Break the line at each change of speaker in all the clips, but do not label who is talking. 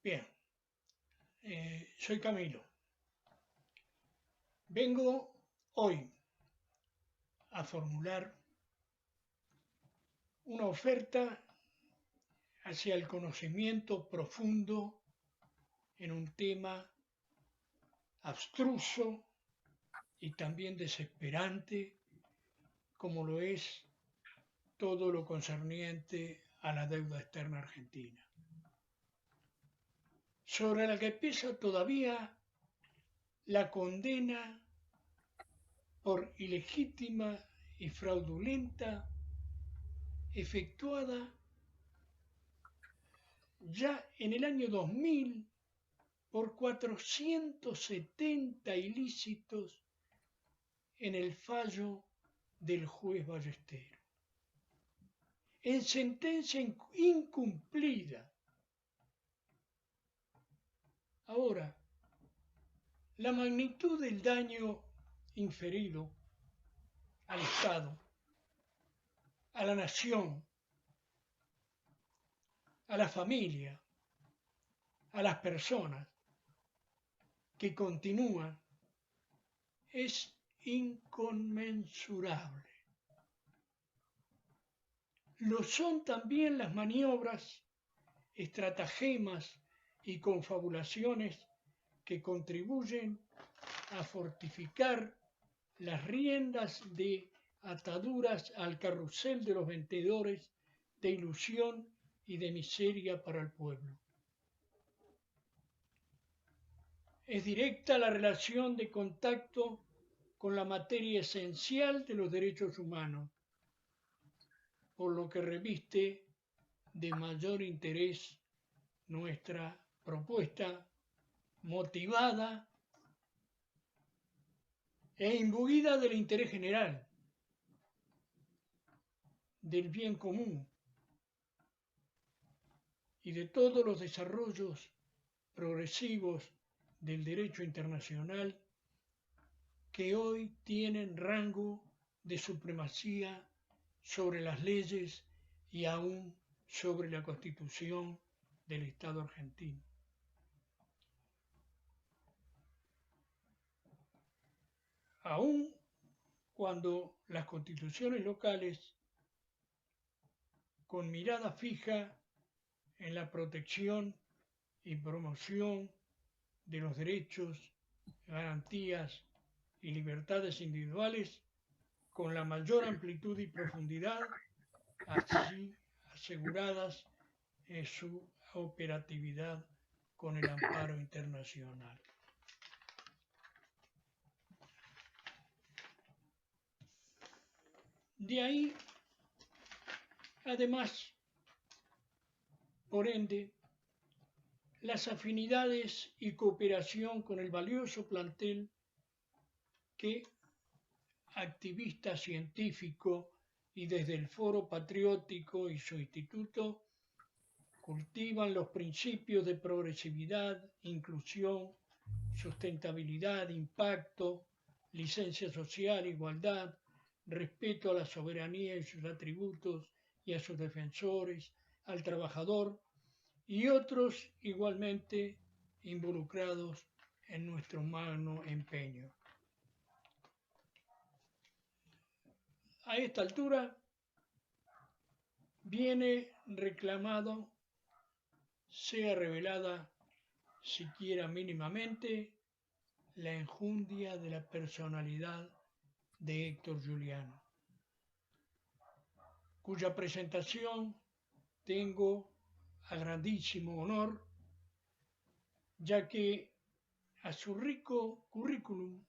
Bien, soy Camilo. Vengo hoy a formular una oferta hacia el conocimiento profundo en un tema abstruso y también desesperante como lo es todo lo concerniente a la deuda externa argentina, sobre la que pesa todavía la condena por ilegítima y fraudulenta efectuada ya en el año 2000 por 470 ilícitos en el fallo del juez Ballesteros, en sentencia incumplida. Ahora, la magnitud del daño inferido al Estado, a la nación, a la familia, a las personas que continúan, es inconmensurable. Lo son también las maniobras, estratagemas y confabulaciones que contribuyen a fortificar las riendas de ataduras al carrusel de los vendedores de ilusión y de miseria para el pueblo. Es directa la relación de contacto con la materia esencial de los derechos humanos, por lo que reviste de mayor interés nuestra propuesta motivada e imbuida del interés general, del bien común y de todos los desarrollos progresivos del derecho internacional que hoy tienen rango de supremacía sobre las leyes y aún sobre la Constitución del Estado argentino. Aún cuando las constituciones locales, con mirada fija en la protección y promoción de los derechos, garantías y libertades individuales, con la mayor amplitud y profundidad, así aseguradas en su operatividad con el amparo internacional. De ahí, además, por ende, las afinidades y cooperación con el valioso plantel que activista científico y desde el Foro Patriótico y su instituto cultivan los principios de progresividad, inclusión, sustentabilidad, impacto, licencia social, igualdad, respeto a la soberanía y sus atributos y a sus defensores, al trabajador y otros igualmente involucrados en nuestro magno empeño. A esta altura viene reclamado sea revelada siquiera mínimamente la enjundia de la personalidad de Héctor Juliano, cuya presentación tengo a grandísimo honor, ya que a su rico currículum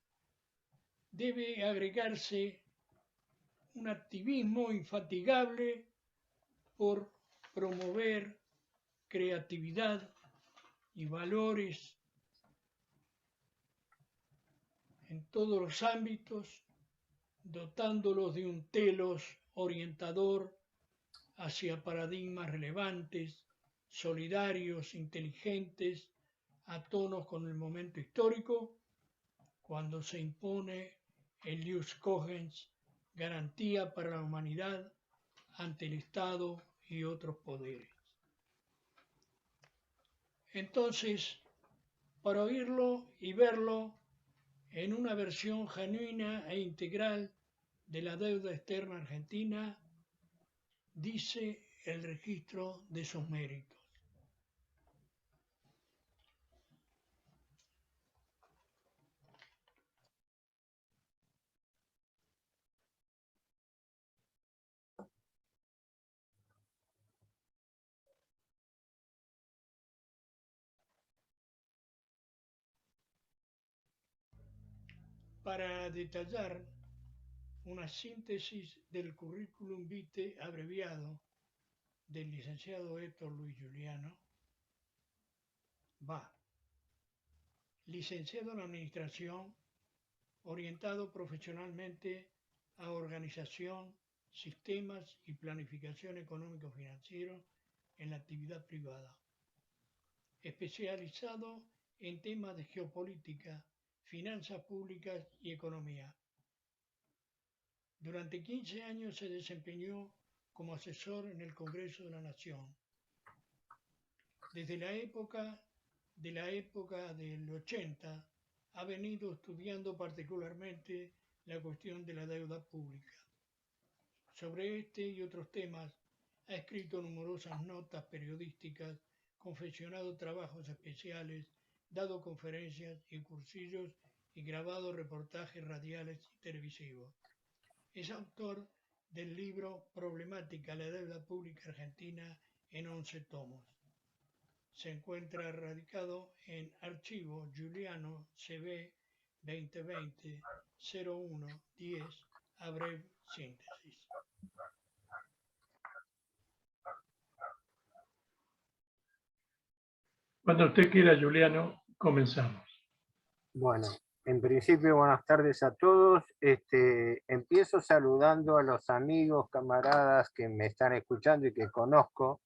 debe agregarse un activismo infatigable por promover creatividad y valores en todos los ámbitos, dotándolos de un telos orientador hacia paradigmas relevantes, solidarios, inteligentes, a tonos con el momento histórico, cuando se impone el ius cogens, garantía para la humanidad ante el Estado y otros poderes. Entonces, para oírlo y verlo en una versión genuina e integral de la deuda externa argentina, dice el registro de sus méritos. Para detallar una síntesis del currículum vitae abreviado del licenciado Héctor Luis Juliano, va: licenciado en Administración, orientado profesionalmente a organización, sistemas y planificación económico-financiero en la actividad privada. Especializado en temas de geopolítica, finanzas públicas y economía. Durante 15 años se desempeñó como asesor en el Congreso de la Nación. Desde la época del 80 ha venido estudiando particularmente la cuestión de la deuda pública. Sobre este y otros temas ha escrito numerosas notas periodísticas, confeccionado trabajos especiales, dado conferencias y cursillos y grabado reportajes radiales y televisivos. Es autor del libro Problemática la deuda pública argentina en 11 tomos. Se encuentra radicado en Archivo Juliano CB 2020-01-10, Abreu Síntesis.
Cuando usted quiera, Juliano, comenzamos.
Bueno, en principio, buenas tardes a todos. Empiezo saludando a los amigos, camaradas que me están escuchando y que conozco.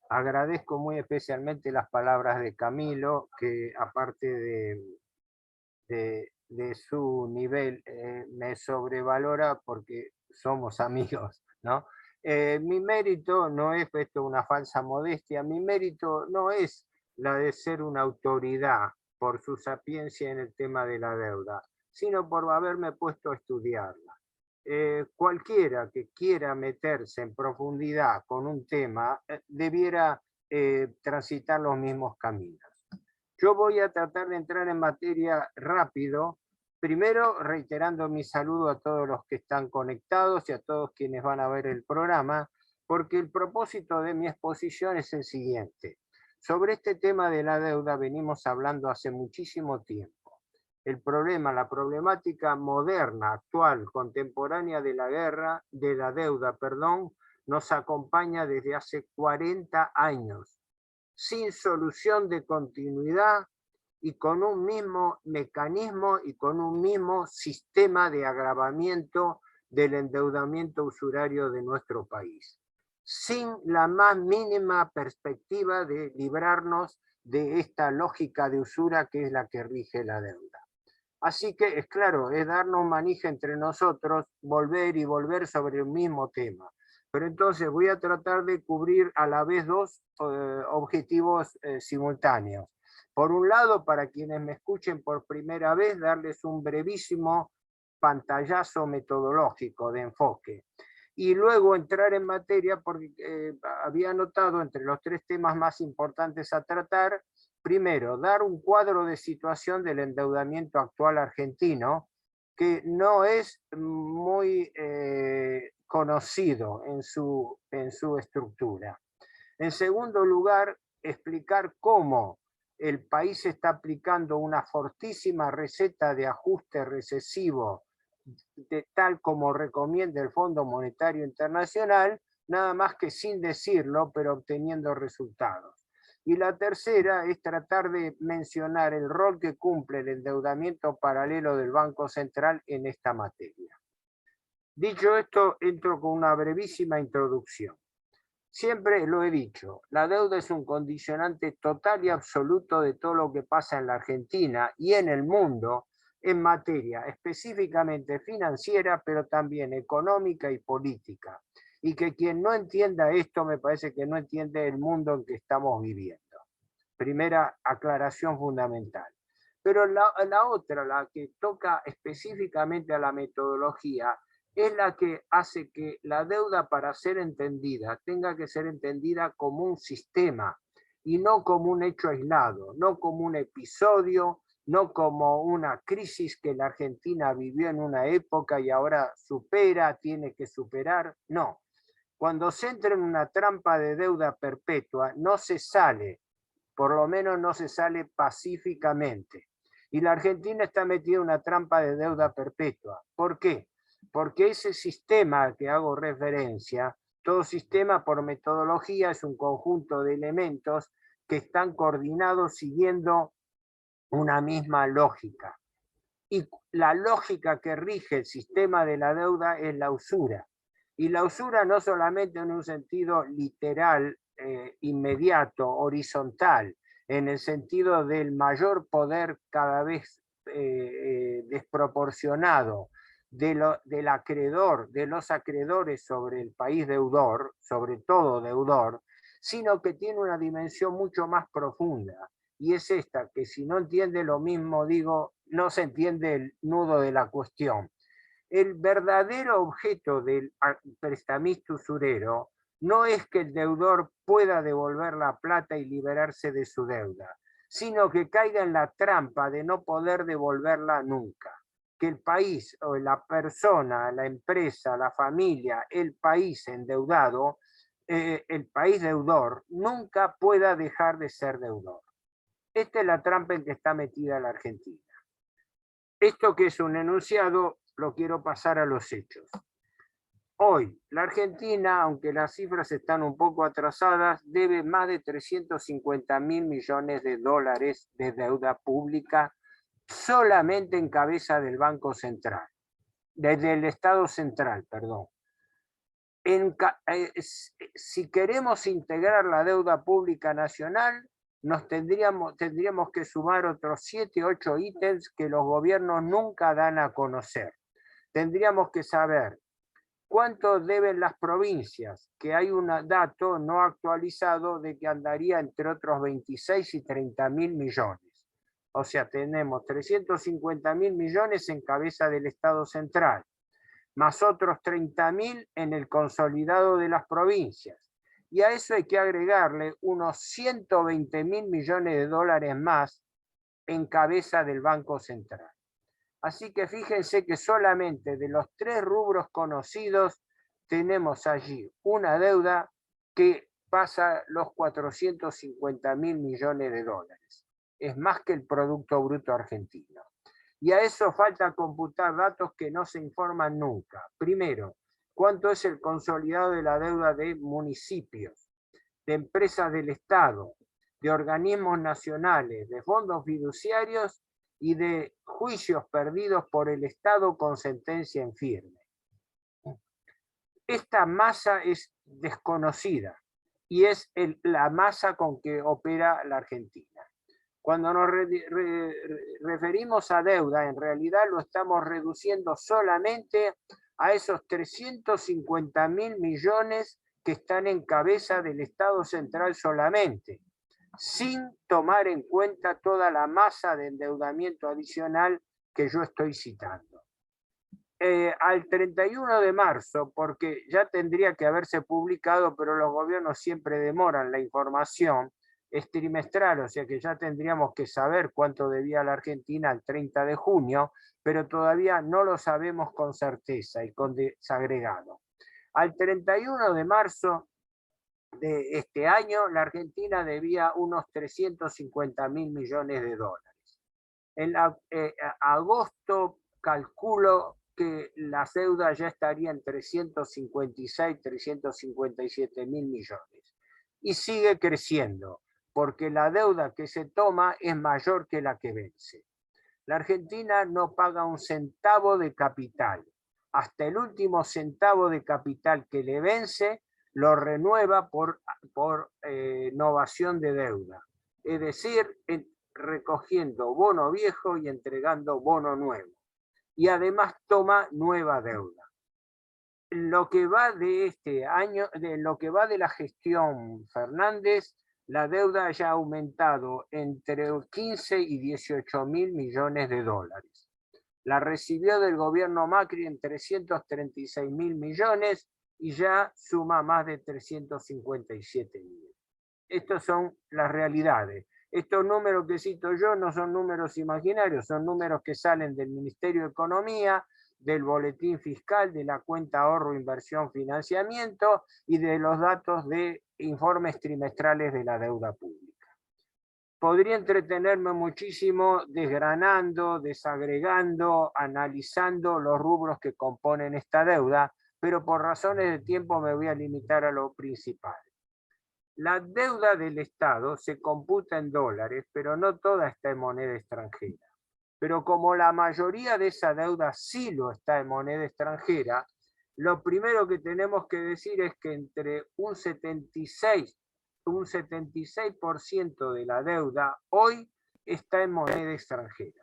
Agradezco muy especialmente las palabras de Camilo, que aparte de su nivel, me sobrevalora porque somos amigos, ¿no? Mi mérito no es, esto una falsa modestia, mi mérito no es la de ser una autoridad por su sapiencia en el tema de la deuda, sino por haberme puesto a estudiarla. Cualquiera que quiera meterse en profundidad con un tema debiera transitar los mismos caminos. Yo voy a tratar de entrar en materia rápido, primero reiterando mi saludo a todos los que están conectados y a todos quienes van a ver el programa, porque el propósito de mi exposición es el siguiente. Sobre este tema de la deuda venimos hablando hace muchísimo tiempo. El problema, la problemática moderna, actual, contemporánea de la deuda, nos acompaña desde hace 40 años, sin solución de continuidad y con un mismo mecanismo y con un mismo sistema de agravamiento del endeudamiento usurario de nuestro país, sin la más mínima perspectiva de librarnos de esta lógica de usura que es la que rige la deuda. Así que es claro, es darnos manija entre nosotros, volver y volver sobre el mismo tema. Pero entonces voy a tratar de cubrir a la vez dos objetivos simultáneos. Por un lado, para quienes me escuchen por primera vez, darles un brevísimo pantallazo metodológico de enfoque. Y luego entrar en materia, porque había anotado entre los 3 temas más importantes a tratar, primero, dar un cuadro de situación del endeudamiento actual argentino, que no es muy conocido en su estructura. En segundo lugar, explicar cómo el país está aplicando una fortísima receta de ajuste recesivo, tal como recomienda el Fondo Monetario Internacional, nada más que sin decirlo, pero obteniendo resultados. Y la tercera es tratar de mencionar el rol que cumple el endeudamiento paralelo del Banco Central en esta materia. Dicho esto, entro con una brevísima introducción. Siempre lo he dicho, la deuda es un condicionante total y absoluto de todo lo que pasa en la Argentina y en el mundo en materia específicamente financiera, pero también económica y política. Y que quien no entienda esto me parece que no entiende el mundo en que estamos viviendo. Primera aclaración fundamental. Pero la otra, la que toca específicamente a la metodología, es la que hace que la deuda, para ser entendida, tenga que ser entendida como un sistema y no como un hecho aislado, no como un episodio, no como una crisis que la Argentina vivió en una época y ahora supera, tiene que superar. No. Cuando se entra en una trampa de deuda perpetua, no se sale, por lo menos no se sale pacíficamente. Y la Argentina está metida en una trampa de deuda perpetua. ¿Por qué? Porque ese sistema al que hago referencia, todo sistema por metodología es un conjunto de elementos que están coordinados siguiendo una misma lógica. Y la lógica que rige el sistema de la deuda es la usura. Y la usura no solamente en un sentido literal, inmediato, horizontal, en el sentido del mayor poder cada vez desproporcionado del acreedor, de los acreedores sobre el país deudor, sobre todo deudor, sino que tiene una dimensión mucho más profunda. Y es esta, que si no entiende lo mismo, digo, no se entiende el nudo de la cuestión. El verdadero objeto del prestamista usurero no es que el deudor pueda devolver la plata y liberarse de su deuda, sino que caiga en la trampa de no poder devolverla nunca. Que el país o la persona, la empresa, la familia, el país endeudado, el país deudor, nunca pueda dejar de ser deudor. Esta es la trampa en que está metida la Argentina. Esto, que es un enunciado, lo quiero pasar a los hechos. Hoy, la Argentina, aunque las cifras están un poco atrasadas, debe más de 350.000 millones de dólares de deuda pública solamente en cabeza del Banco Central, desde el Estado Central, perdón. Si queremos integrar la deuda pública nacional, tendríamos que sumar otros 7, 8 ítems que los gobiernos nunca dan a conocer. Tendríamos que saber cuánto deben las provincias, que hay un dato no actualizado de que andaría entre otros 26 y 30.000 millones. O sea, tenemos 350.000 millones en cabeza del Estado Central, más otros 30.000 en el consolidado de las provincias. Y a eso hay que agregarle unos 120.000 millones de dólares más en cabeza del Banco Central. Así que fíjense que solamente de los 3 rubros conocidos tenemos allí una deuda que pasa los 450.000 millones de dólares. Es más que el Producto Bruto Argentino. Y a eso falta computar datos que no se informan nunca. Primero, ¿cuánto es el consolidado de la deuda de municipios, de empresas del Estado, de organismos nacionales, de fondos fiduciarios y de juicios perdidos por el Estado con sentencia en firme? Esta masa es desconocida y es la masa con que opera la Argentina. Cuando nos referimos a deuda, en realidad lo estamos reduciendo solamente a esos 350.000 millones que están en cabeza del Estado Central solamente, sin tomar en cuenta toda la masa de endeudamiento adicional que yo estoy citando. Al 31 de marzo, porque ya tendría que haberse publicado, pero los gobiernos siempre demoran la información, es trimestral, o sea que ya tendríamos que saber cuánto debía la Argentina al 30 de junio, pero todavía no lo sabemos con certeza y con desagregado. Al 31 de marzo de este año, la Argentina debía unos 350.000 millones de dólares. En agosto calculo que la deuda ya estaría en 356, 357.000 millones. Y sigue creciendo, porque la deuda que se toma es mayor que la que vence. La Argentina no paga un centavo de capital. Hasta el último centavo de capital que le vence, lo renueva por novación de deuda. Es decir, recogiendo bono viejo y entregando bono nuevo. Y además toma nueva deuda. Lo que va de este año, de lo que va de la gestión Fernández, la deuda haya aumentado entre 15 y 18 mil millones de dólares. La recibió del gobierno Macri en 336 mil millones y ya suma más de 357 mil. Estas son las realidades. Estos números que cito yo no son números imaginarios, son números que salen del Ministerio de Economía, del boletín fiscal, de la cuenta ahorro, inversión, financiamiento y de los datos de informes trimestrales de la deuda pública. Podría entretenerme muchísimo desgranando, desagregando, analizando los rubros que componen esta deuda, pero por razones de tiempo me voy a limitar a lo principal. La deuda del Estado se computa en dólares, pero no toda está en moneda extranjera. Pero como la mayoría de esa deuda sí lo está en moneda extranjera, lo primero que tenemos que decir es que entre un 76% de la deuda hoy está en moneda extranjera.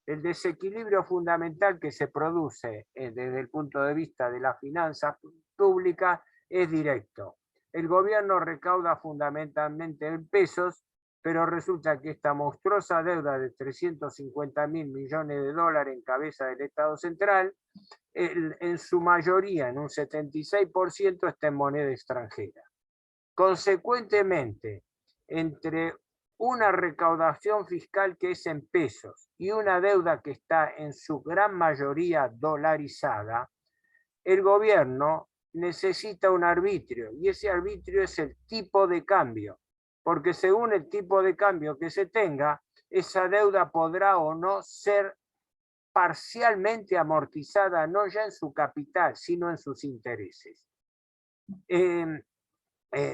El desequilibrio fundamental que se produce desde el punto de vista de las finanzas públicas es directo. El gobierno recauda fundamentalmente en pesos, pero resulta que esta monstruosa deuda de 350 mil millones de dólares en cabeza del Estado Central, en su mayoría, en un 76%, está en moneda extranjera. Consecuentemente, entre una recaudación fiscal que es en pesos y una deuda que está en su gran mayoría dolarizada, el gobierno necesita un arbitrio, y ese arbitrio es el tipo de cambio, porque según el tipo de cambio que se tenga, esa deuda podrá o no ser parcialmente amortizada, no ya en su capital, sino en sus intereses.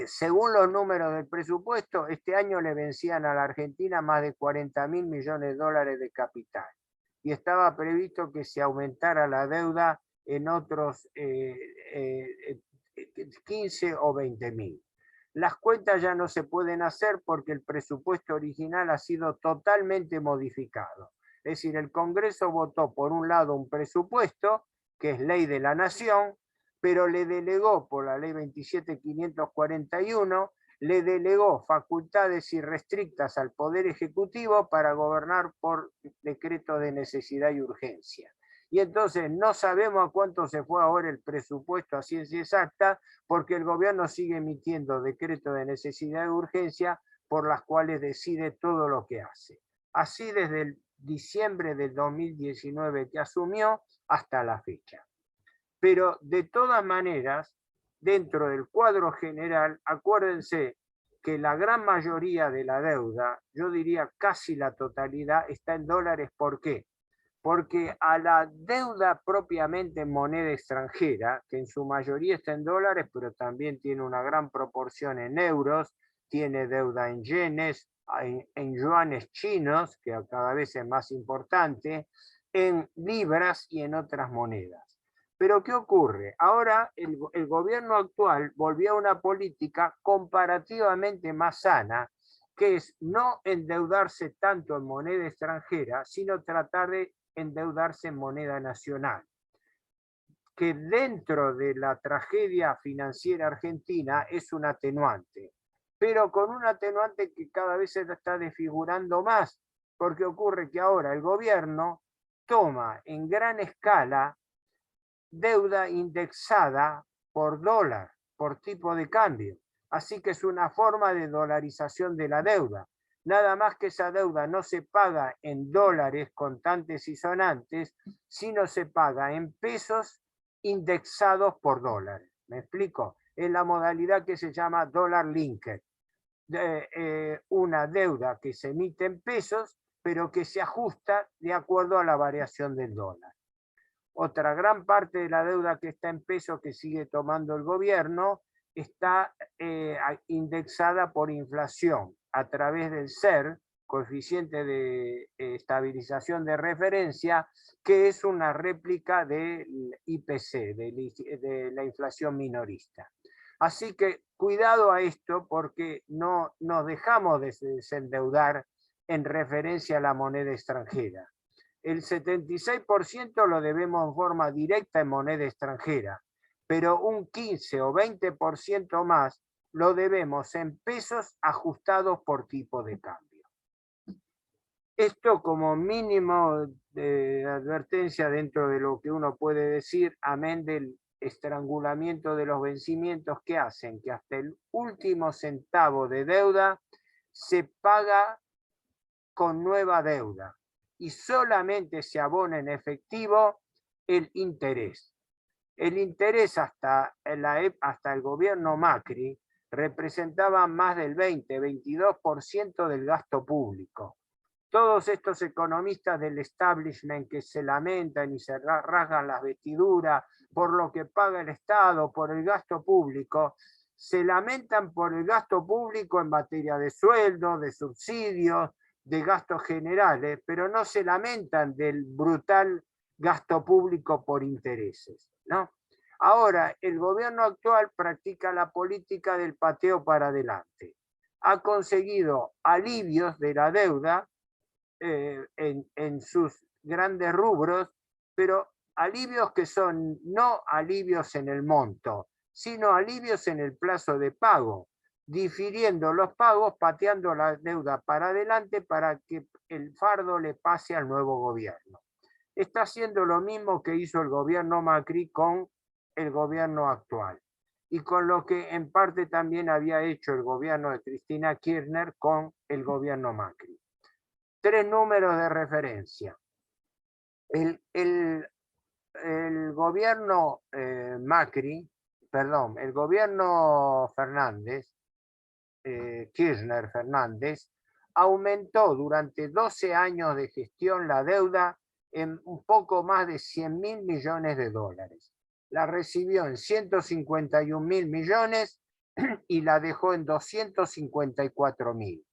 Según los números del presupuesto, este año le vencían a la Argentina más de 40 mil millones de dólares de capital, y estaba previsto que se aumentara la deuda en otros 15 o 20 mil. Las cuentas ya no se pueden hacer porque el presupuesto original ha sido totalmente modificado. Es decir, el Congreso votó por un lado un presupuesto, que es ley de la nación, pero le delegó por la ley 27.541, le delegó facultades irrestrictas al Poder Ejecutivo para gobernar por decreto de necesidad y urgencia. Y entonces no sabemos a cuánto se fue ahora el presupuesto a ciencia exacta, porque el gobierno sigue emitiendo decretos de necesidad y urgencia por las cuales decide todo lo que hace. Así desde el diciembre del 2019 que asumió hasta la fecha. Pero de todas maneras, dentro del cuadro general, acuérdense que la gran mayoría de la deuda, yo diría casi la totalidad, está en dólares. ¿Por qué? Porque a la deuda propiamente en moneda extranjera, que en su mayoría está en dólares, pero también tiene una gran proporción en euros, tiene deuda en yenes, en yuanes chinos, que cada vez es más importante, en libras y en otras monedas. Pero ¿qué ocurre? Ahora el gobierno actual volvió a una política comparativamente más sana, que es no endeudarse tanto en moneda extranjera, sino tratar de endeudarse en moneda nacional. Que dentro de la tragedia financiera argentina es un atenuante, pero con un atenuante que cada vez se está desfigurando más, porque ocurre que ahora el gobierno toma en gran escala deuda indexada por dólar, por tipo de cambio. Así que es una forma de dolarización de la deuda. Nada más que esa deuda no se paga en dólares contantes y sonantes, sino se paga en pesos indexados por dólares. ¿Me explico? Es la modalidad que se llama dólar linked. Una deuda que se emite en pesos, pero que se ajusta de acuerdo a la variación del dólar. Otra gran parte de la deuda que está en pesos que sigue tomando el gobierno está indexada por inflación a través del CER, coeficiente de estabilización de referencia, que es una réplica del IPC, de la inflación minorista. Así que cuidado a esto, porque no nos dejamos de desendeudar en referencia a la moneda extranjera. El 76% lo debemos en forma directa en moneda extranjera, pero un 15 o 20% más lo debemos en pesos ajustados por tipo de cambio. Esto como mínimo de advertencia dentro de lo que uno puede decir, amén del estrangulamiento de los vencimientos que hacen que hasta el último centavo de deuda se paga con nueva deuda y solamente se abona en efectivo el interés. El interés hasta el gobierno Macri representaba más del 20-22% del gasto público. Todos estos economistas del establishment que se lamentan y se rasgan las vestiduras por lo que paga el Estado, por el gasto público, se lamentan por el gasto público en materia de sueldos, de subsidios, de gastos generales, pero no se lamentan del brutal gasto público por intereses, ¿no? Ahora, el gobierno actual practica la política del pateo para adelante. Ha conseguido alivios de la deuda en sus grandes rubros, pero alivios que son no alivios en el monto, sino alivios en el plazo de pago, difiriendo los pagos, pateando la deuda para adelante para que el fardo le pase al nuevo gobierno. Está haciendo lo mismo que hizo el gobierno Macri con el gobierno actual y con lo que en parte también había hecho el gobierno de Cristina Kirchner con el gobierno Macri. 3 números de referencia. El gobierno Macri, perdón, el gobierno Fernández, Kirchner Fernández, aumentó durante 12 años de gestión la deuda en un poco más de 100.000 millones de dólares. La recibió en 151.000 millones y la dejó en 254.000.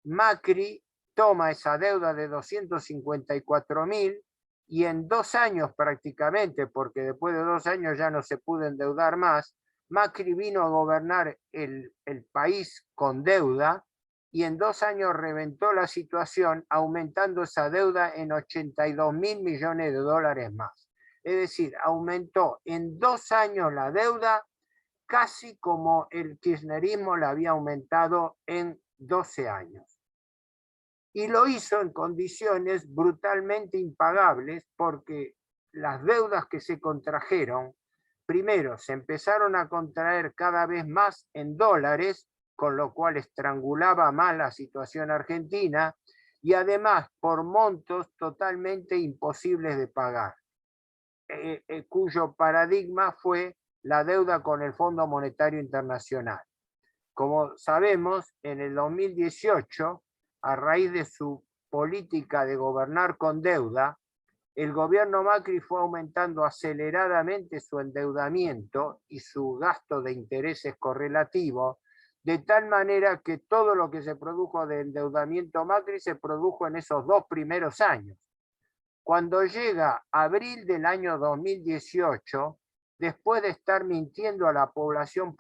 Macri toma esa deuda de 254.000 y en 2 años prácticamente, porque después de 2 años ya no se pudo endeudar más, Macri vino a gobernar el país con deuda y en 2 años reventó la situación, aumentando esa deuda en 82.000 millones de dólares más. Es decir, aumentó en 2 años la deuda casi como el kirchnerismo la había aumentado en 12 años. Y lo hizo en condiciones brutalmente impagables porque las deudas que se contrajeron, primero se empezaron a contraer cada vez más en dólares, con lo cual estrangulaba más la situación argentina, y además por montos totalmente imposibles de pagar, cuyo paradigma fue la deuda con el Fondo Monetario Internacional. Como sabemos, en el 2018, a raíz de su política de gobernar con deuda, el gobierno Macri fue aumentando aceleradamente su endeudamiento y su gasto de intereses correlativos, de tal manera que todo lo que se produjo de endeudamiento Macri se produjo en esos 2 primeros años. Cuando llega abril del año 2018, después de estar mintiendo a la población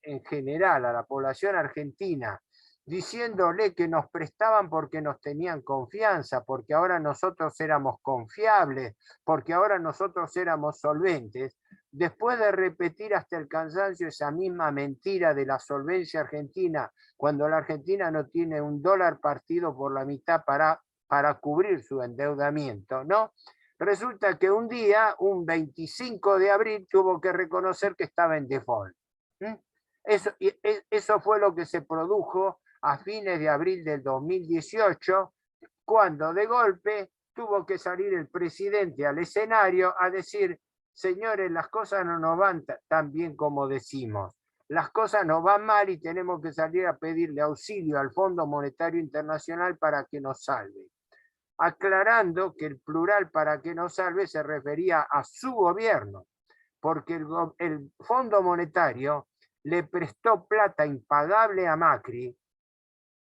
en general, a la población argentina, diciéndole que nos prestaban porque nos tenían confianza, porque ahora nosotros éramos confiables, porque ahora nosotros éramos solventes, después de repetir hasta el cansancio esa misma mentira de la solvencia argentina, cuando la Argentina no tiene un dólar partido por la mitad para cubrir su endeudamiento, ¿no? Resulta que un día, un 25 de abril, tuvo que reconocer que estaba en default. Eso fue lo que se produjo a fines de abril del 2018, cuando de golpe tuvo que salir el presidente al escenario a decir: señores, las cosas no nos van tan bien como decimos. Las cosas nos van mal y tenemos que salir a pedirle auxilio al Fondo Monetario Internacional para que nos salve. Aclarando que el plural para que nos salve se refería a su gobierno, porque el Fondo Monetario le prestó plata impagable a Macri,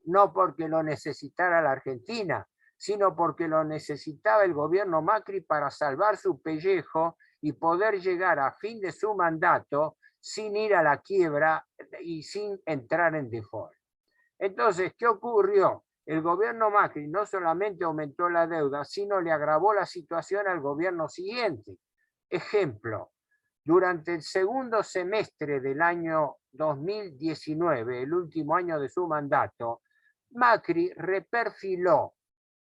no porque lo necesitara la Argentina, sino porque lo necesitaba el gobierno Macri para salvar su pellejo y poder llegar a fin de su mandato sin ir a la quiebra y sin entrar en default. Entonces, ¿qué ocurrió? El gobierno Macri no solamente aumentó la deuda, sino le agravó la situación al gobierno siguiente. Ejemplo, Durante el segundo semestre del año 2019, el último año de su mandato, Macri reperfiló,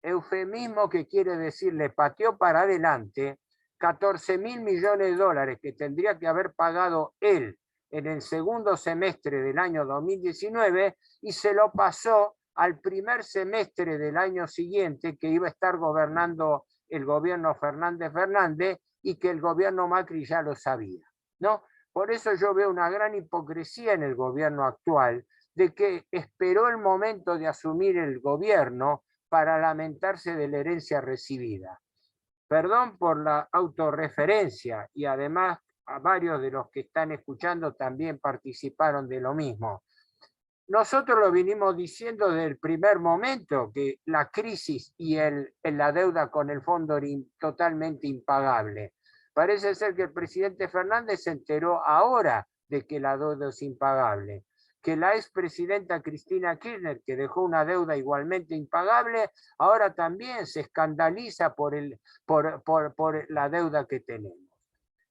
eufemismo que quiere decir le pateó para adelante, 14.000 millones de dólares que tendría que haber pagado él en el segundo semestre del año 2019 y se lo pasó al primer semestre del año siguiente, que iba a estar gobernando el gobierno Fernández y que el gobierno Macri ya lo sabía, ¿no? Por eso yo veo una gran hipocresía en el gobierno actual, de que esperó el momento de asumir el gobierno para lamentarse de la herencia recibida. Perdón por la autorreferencia, y además a varios de los que están escuchando también participaron de lo mismo. Nosotros lo vinimos diciendo desde el primer momento, que la crisis y la deuda con el fondo era totalmente impagable. Parece ser que el presidente Fernández se enteró ahora de que la deuda es impagable, que la expresidenta Cristina Kirchner, que dejó una deuda igualmente impagable, ahora también se escandaliza por la deuda que tenemos.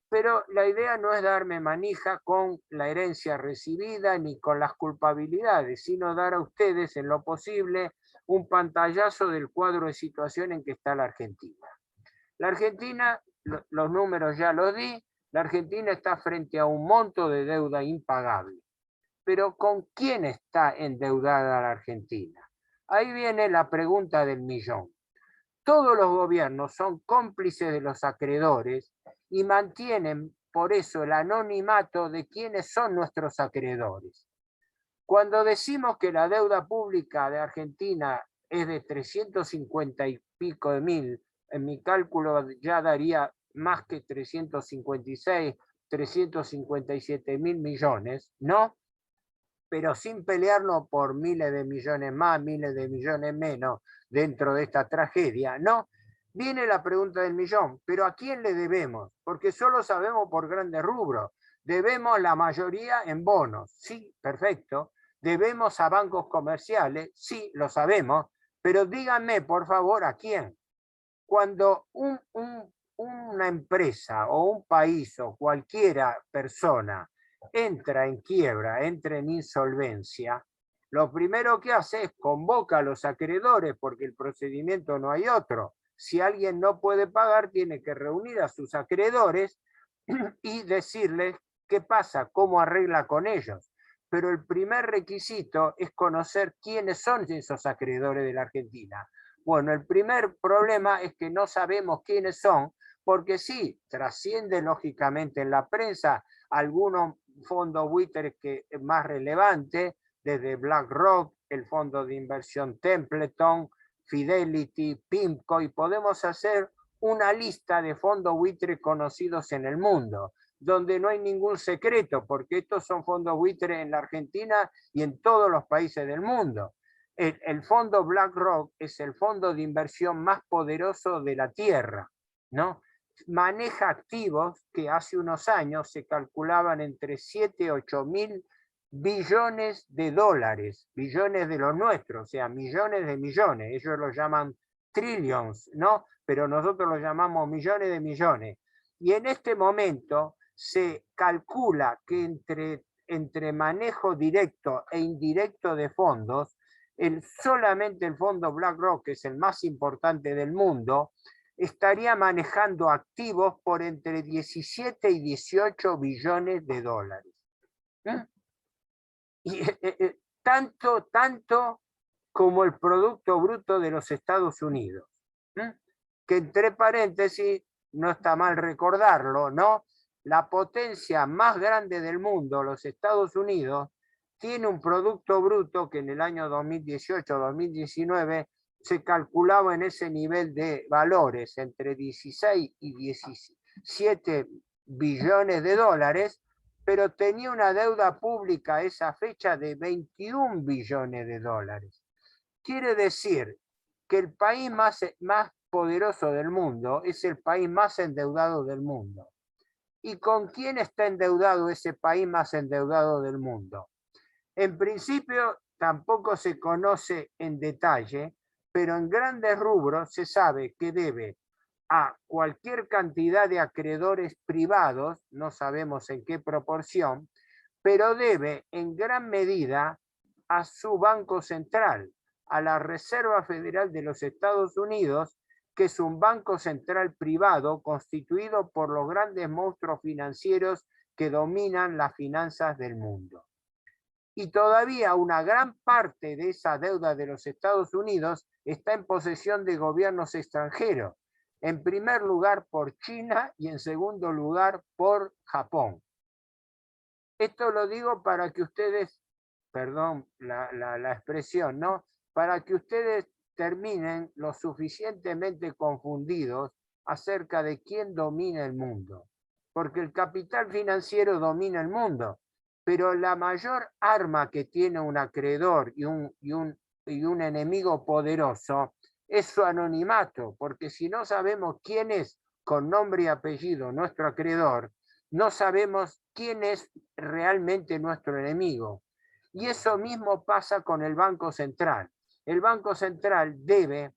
Pero la idea no es darme manija con la herencia recibida ni con las culpabilidades, sino dar a ustedes en lo posible un pantallazo del cuadro de situación en que está la Argentina. La Argentina, los números ya los di, la Argentina está frente a un monto de deuda impagable. Pero ¿con quién está endeudada la Argentina? Ahí viene la pregunta del millón. Todos los gobiernos son cómplices de los acreedores y mantienen por eso el anonimato de quiénes son nuestros acreedores. Cuando decimos que la deuda pública de Argentina es de 350 y pico de mil, en mi cálculo ya daría más que 356, 357 mil millones, ¿no? Pero sin pelearnos por miles de millones más, miles de millones menos dentro de esta tragedia, ¿no? Viene la pregunta del millón, ¿pero a quién le debemos? Porque solo sabemos por grandes rubros. Debemos la mayoría en bonos, sí, perfecto. Debemos a bancos comerciales, sí, lo sabemos, pero díganme, por favor, ¿a quién? Cuando una empresa o un país o cualquiera persona entra en quiebra, entra en insolvencia, lo primero que hace es convoca a los acreedores, porque el procedimiento no hay otro. Si alguien no puede pagar, tiene que reunir a sus acreedores y decirles qué pasa, cómo arregla con ellos. Pero el primer requisito es conocer quiénes son esos acreedores de la Argentina. Bueno, el primer problema es que no sabemos quiénes son, porque sí, trasciende lógicamente en la prensa algunos fondos buitres que es más relevante, desde BlackRock, el fondo de inversión Templeton, Fidelity, PIMCO, y podemos hacer una lista de fondos buitres conocidos en el mundo, donde no hay ningún secreto, porque estos son fondos buitres en la Argentina y en todos los países del mundo. El fondo BlackRock es el fondo de inversión más poderoso de la Tierra, ¿no? Maneja activos que hace unos años se calculaban entre 7 y 8 mil billones de dólares, billones de los nuestros, o sea, millones de millones. Ellos lo llaman trillions, ¿no? Pero nosotros lo llamamos millones de millones. Y en este momento se calcula que entre manejo directo e indirecto de fondos, solamente el fondo BlackRock, que es el más importante del mundo, estaría manejando activos por entre 17 y 18 billones de dólares. Y, tanto como el Producto Bruto de los Estados Unidos. Que entre paréntesis, no está mal recordarlo, ¿no? La potencia más grande del mundo, los Estados Unidos, tiene un Producto Bruto que en el año 2018-2019 se calculaba en ese nivel de valores, entre 16 y 17 billones de dólares, pero tenía una deuda pública a esa fecha de 21 billones de dólares. Quiere decir que el país más poderoso del mundo es el país más endeudado del mundo. ¿Y con quién está endeudado ese país más endeudado del mundo? En principio tampoco se conoce en detalle, pero en grandes rubros se sabe que debe a cualquier cantidad de acreedores privados, no sabemos en qué proporción, pero debe en gran medida a su Banco Central, a la Reserva Federal de los Estados Unidos, que es un banco central privado constituido por los grandes monstruos financieros que dominan las finanzas del mundo. Y todavía una gran parte de esa deuda de los Estados Unidos está en posesión de gobiernos extranjeros, en primer lugar por China y en segundo lugar por Japón. Esto lo digo para que ustedes, perdón la expresión, ¿no? Para que ustedes terminen lo suficientemente confundidos acerca de quién domina el mundo. Porque el capital financiero domina el mundo, pero la mayor arma que tiene un acreedor y un enemigo poderoso es su anonimato, porque si no sabemos quién es con nombre y apellido nuestro acreedor, no sabemos quién es realmente nuestro enemigo. Y eso mismo pasa con el Banco Central. El Banco Central debe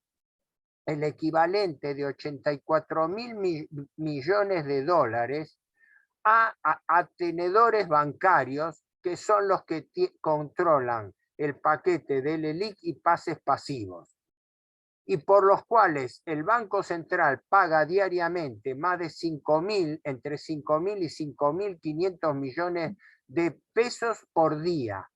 el equivalente de 84.000 millones de dólares a tenedores bancarios que son los que controlan el paquete del ELIC y pases pasivos, y por los cuales el Banco Central paga diariamente más de entre 5.000 y 5.500 millones de pesos por día.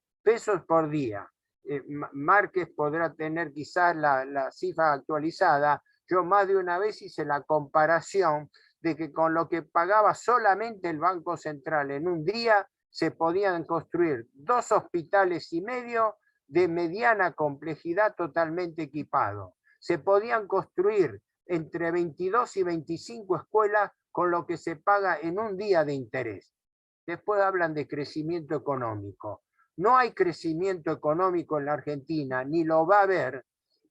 Márquez podrá tener quizás la cifra actualizada. Yo más de una vez hice la comparación de que con lo que pagaba solamente el Banco Central en un día se podían construir 2 hospitales y medio de mediana complejidad totalmente equipados. Se podían construir entre 22 y 25 escuelas con lo que se paga en un día de interés. Después hablan de crecimiento económico. No hay crecimiento económico en la Argentina, ni lo va a haber,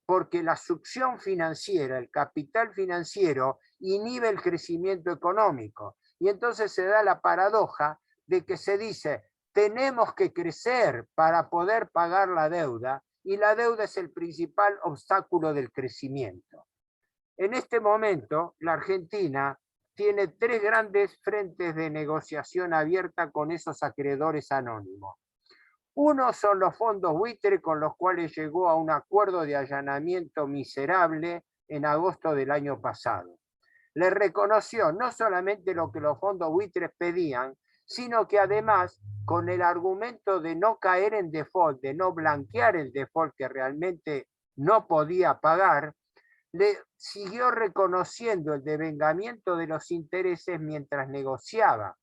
porque la succión financiera, el capital financiero, inhibe el crecimiento económico. Y entonces se da la paradoja de que se dice, tenemos que crecer para poder pagar la deuda, y la deuda es el principal obstáculo del crecimiento. En este momento, la Argentina tiene 3 grandes frentes de negociación abierta con esos acreedores anónimos. Uno son los fondos buitre, con los cuales llegó a un acuerdo de allanamiento miserable en agosto del año pasado. Le reconoció no solamente lo que los fondos buitres pedían, sino que además, con el argumento de no caer en default, de no blanquear el default que realmente no podía pagar, le siguió reconociendo el devengamiento de los intereses mientras negociaba.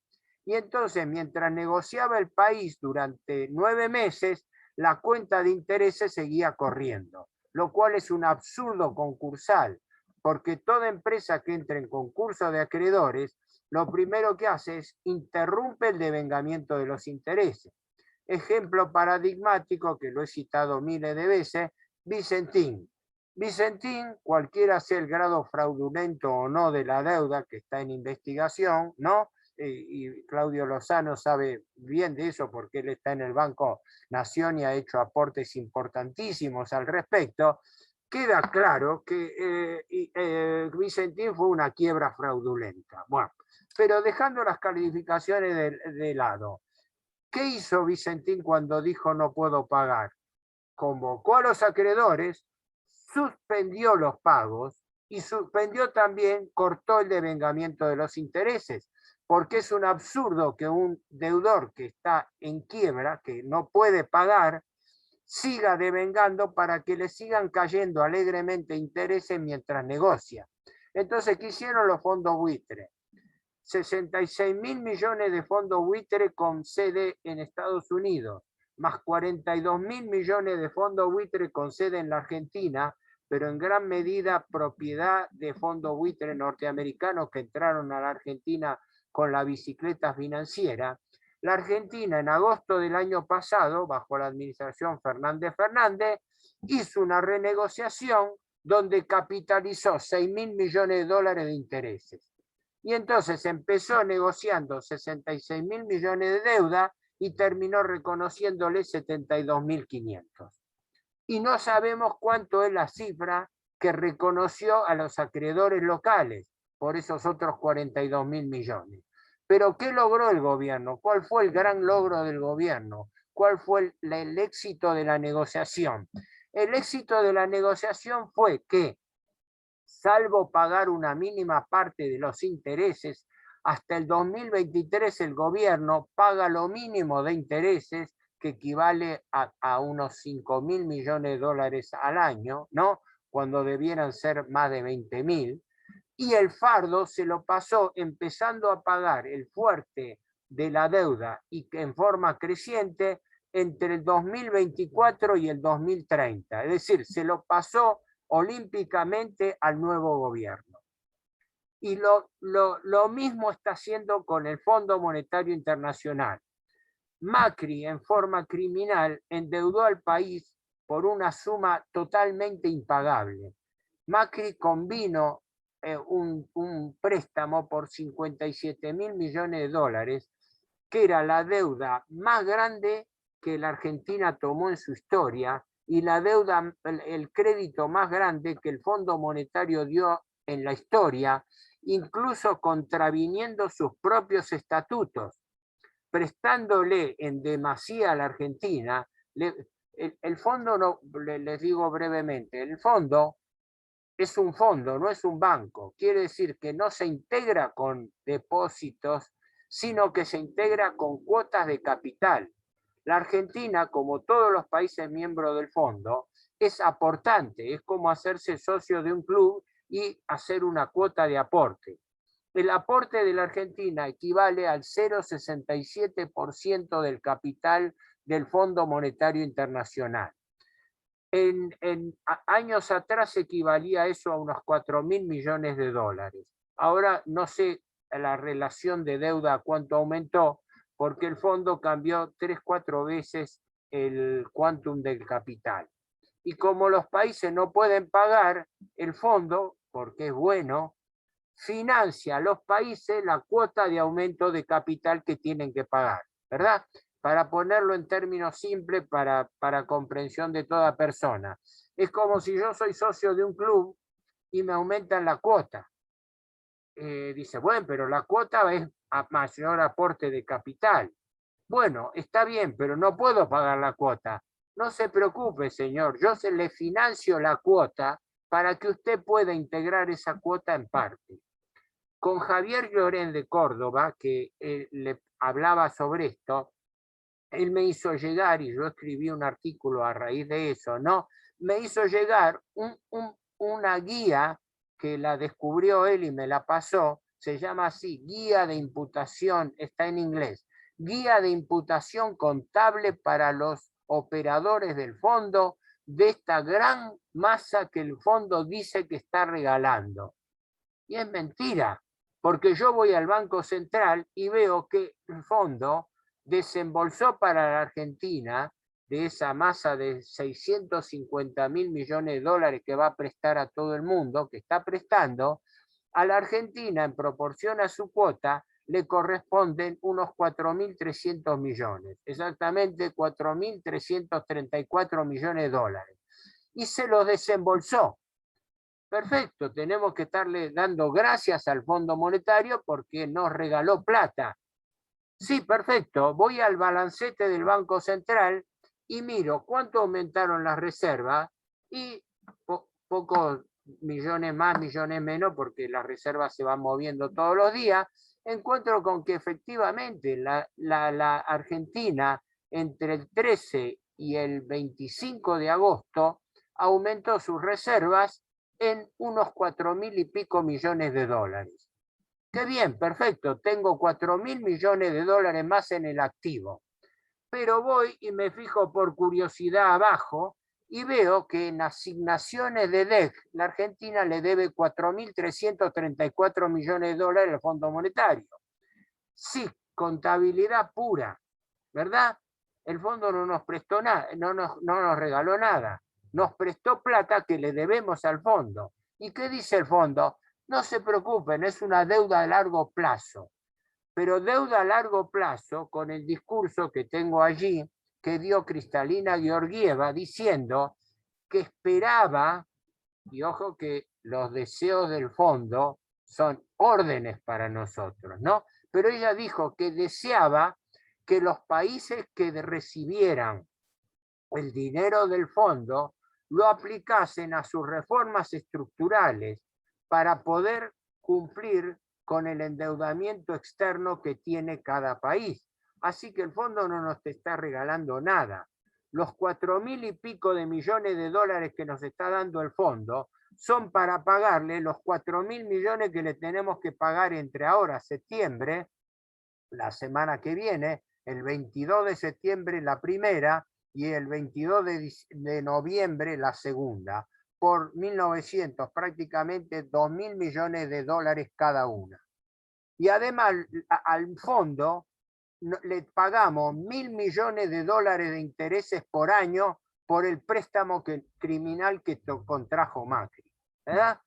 Y entonces, mientras negociaba el país durante 9 meses, la cuenta de intereses seguía corriendo, lo cual es un absurdo concursal, porque toda empresa que entre en concurso de acreedores, lo primero que hace es interrumpe el devengamiento de los intereses. Ejemplo paradigmático, que lo he citado miles de veces, Vicentín. Vicentín, cualquiera sea el grado fraudulento o no de la deuda que está en investigación, ¿no? Y Claudio Lozano sabe bien de eso porque él está en el Banco Nación y ha hecho aportes importantísimos al respecto. Queda claro que Vicentín fue una quiebra fraudulenta. Bueno, pero dejando las calificaciones de lado, ¿qué hizo Vicentín cuando dijo no puedo pagar? Convocó a los acreedores, suspendió los pagos y suspendió también, cortó el devengamiento de los intereses, porque es un absurdo que un deudor que está en quiebra, que no puede pagar, siga devengando para que le sigan cayendo alegremente intereses mientras negocia. Entonces, ¿qué hicieron los fondos buitre? 66.000 millones de fondos buitre con sede en Estados Unidos, más 42.000 millones de fondos buitre con sede en la Argentina, pero en gran medida propiedad de fondos buitre norteamericanos que entraron a la Argentina con la bicicleta financiera. La Argentina en agosto del año pasado, bajo la administración Fernández Fernández, hizo una renegociación donde capitalizó 6.000 millones de dólares de intereses. Y entonces empezó negociando 66.000 millones de deuda y terminó reconociéndole 72.500. Y no sabemos cuánto es la cifra que reconoció a los acreedores locales, por esos otros 42.000 millones. Pero ¿qué logró el gobierno? ¿Cuál fue el gran logro del gobierno? ¿Cuál fue el éxito de la negociación? El éxito de la negociación fue que, salvo pagar una mínima parte de los intereses, hasta el 2023 el gobierno paga lo mínimo de intereses, que equivale a unos 5.000 millones de dólares al año, ¿no? Cuando debieran ser más de 20.000, y el fardo se lo pasó empezando a pagar el fuerte de la deuda y que en forma creciente entre el 2024 y el 2030. Es decir, se lo pasó olímpicamente al nuevo gobierno. Y lo mismo está haciendo con el Fondo Monetario Internacional. Macri, en forma criminal, endeudó al país por una suma totalmente impagable. Macri convino un préstamo por 57.000 millones de dólares, que era la deuda más grande que la Argentina tomó en su historia y la deuda, el crédito más grande que el Fondo Monetario dio en la historia, incluso contraviniendo sus propios estatutos, prestándole en demasía a la Argentina. El fondo, no, les digo brevemente, el fondo es un fondo, no es un banco. Quiere decir que no se integra con depósitos, sino que se integra con cuotas de capital. La Argentina, como todos los países miembros del fondo, es aportante, es como hacerse socio de un club y hacer una cuota de aporte. El aporte de la Argentina equivale al 0,67% del capital del Fondo Monetario Internacional. En años atrás equivalía eso a unos 4.000 millones de dólares. Ahora no sé la relación de deuda a cuánto aumentó, porque el fondo cambió 3-4 veces el quantum del capital. Y como los países no pueden pagar, el fondo, porque es bueno, financia a los países la cuota de aumento de capital que tienen que pagar, ¿verdad? Para ponerlo en términos simples para comprensión de toda persona. Es como si yo soy socio de un club y me aumentan la cuota. Dice, bueno, pero la cuota es a mayor aporte de capital. Bueno, está bien, pero no puedo pagar la cuota. No se preocupe, señor, yo se le financio la cuota para que usted pueda integrar esa cuota en parte. Con Javier Llorén de Córdoba, que le hablaba sobre esto, él me hizo llegar, y yo escribí un artículo a raíz de eso, ¿no? Me hizo llegar una guía que la descubrió él y me la pasó, se llama así, Guía de Imputación, está en inglés, Guía de Imputación Contable para los operadores del fondo, de esta gran masa que el fondo dice que está regalando. Y es mentira, porque yo voy al Banco Central y veo que el fondo desembolsó para la Argentina, de esa masa de 650.000 millones de dólares que va a prestar a todo el mundo, que está prestando, a la Argentina en proporción a su cuota le corresponden unos 4.300 millones, exactamente 4.334 millones de dólares. Y se los desembolsó. Perfecto, tenemos que estarle dando gracias al Fondo Monetario porque nos regaló plata. Sí, perfecto, voy al balancete del Banco Central y miro cuánto aumentaron las reservas y pocos millones más, millones menos, porque las reservas se van moviendo todos los días. Encuentro con que efectivamente la Argentina entre el 13 y el 25 de agosto aumentó sus reservas en unos 4.000 y pico millones de dólares. Qué bien, perfecto, tengo 4.000 millones de dólares más en el activo. Pero voy y me fijo por curiosidad abajo y veo que en asignaciones de DEC, la Argentina le debe 4.334 millones de dólares al Fondo Monetario. Sí, contabilidad pura, ¿verdad? El fondo no nos prestó nada, no nos regaló nada. Nos prestó plata que le debemos al fondo. ¿Y qué dice el fondo? No se preocupen, es una deuda a largo plazo. Pero deuda a largo plazo con el discurso que tengo allí, que dio Kristalina Georgieva, diciendo que esperaba, y ojo que los deseos del fondo son órdenes para nosotros, ¿no? Pero ella dijo que deseaba que los países que recibieran el dinero del fondo lo aplicasen a sus reformas estructurales para poder cumplir con el endeudamiento externo que tiene cada país. Así que el fondo no nos está regalando nada. Los 4.000 y pico de millones de dólares que nos está dando el fondo son para pagarle los 4.000 millones que le tenemos que pagar entre ahora, septiembre, la semana que viene, el 22 de septiembre la primera y el 22 de noviembre la segunda, por 1.900, prácticamente 2.000 millones de dólares cada una. Y además al fondo le pagamos 1.000 millones de dólares de intereses por año por el préstamo criminal que contrajo Macri, ¿verdad?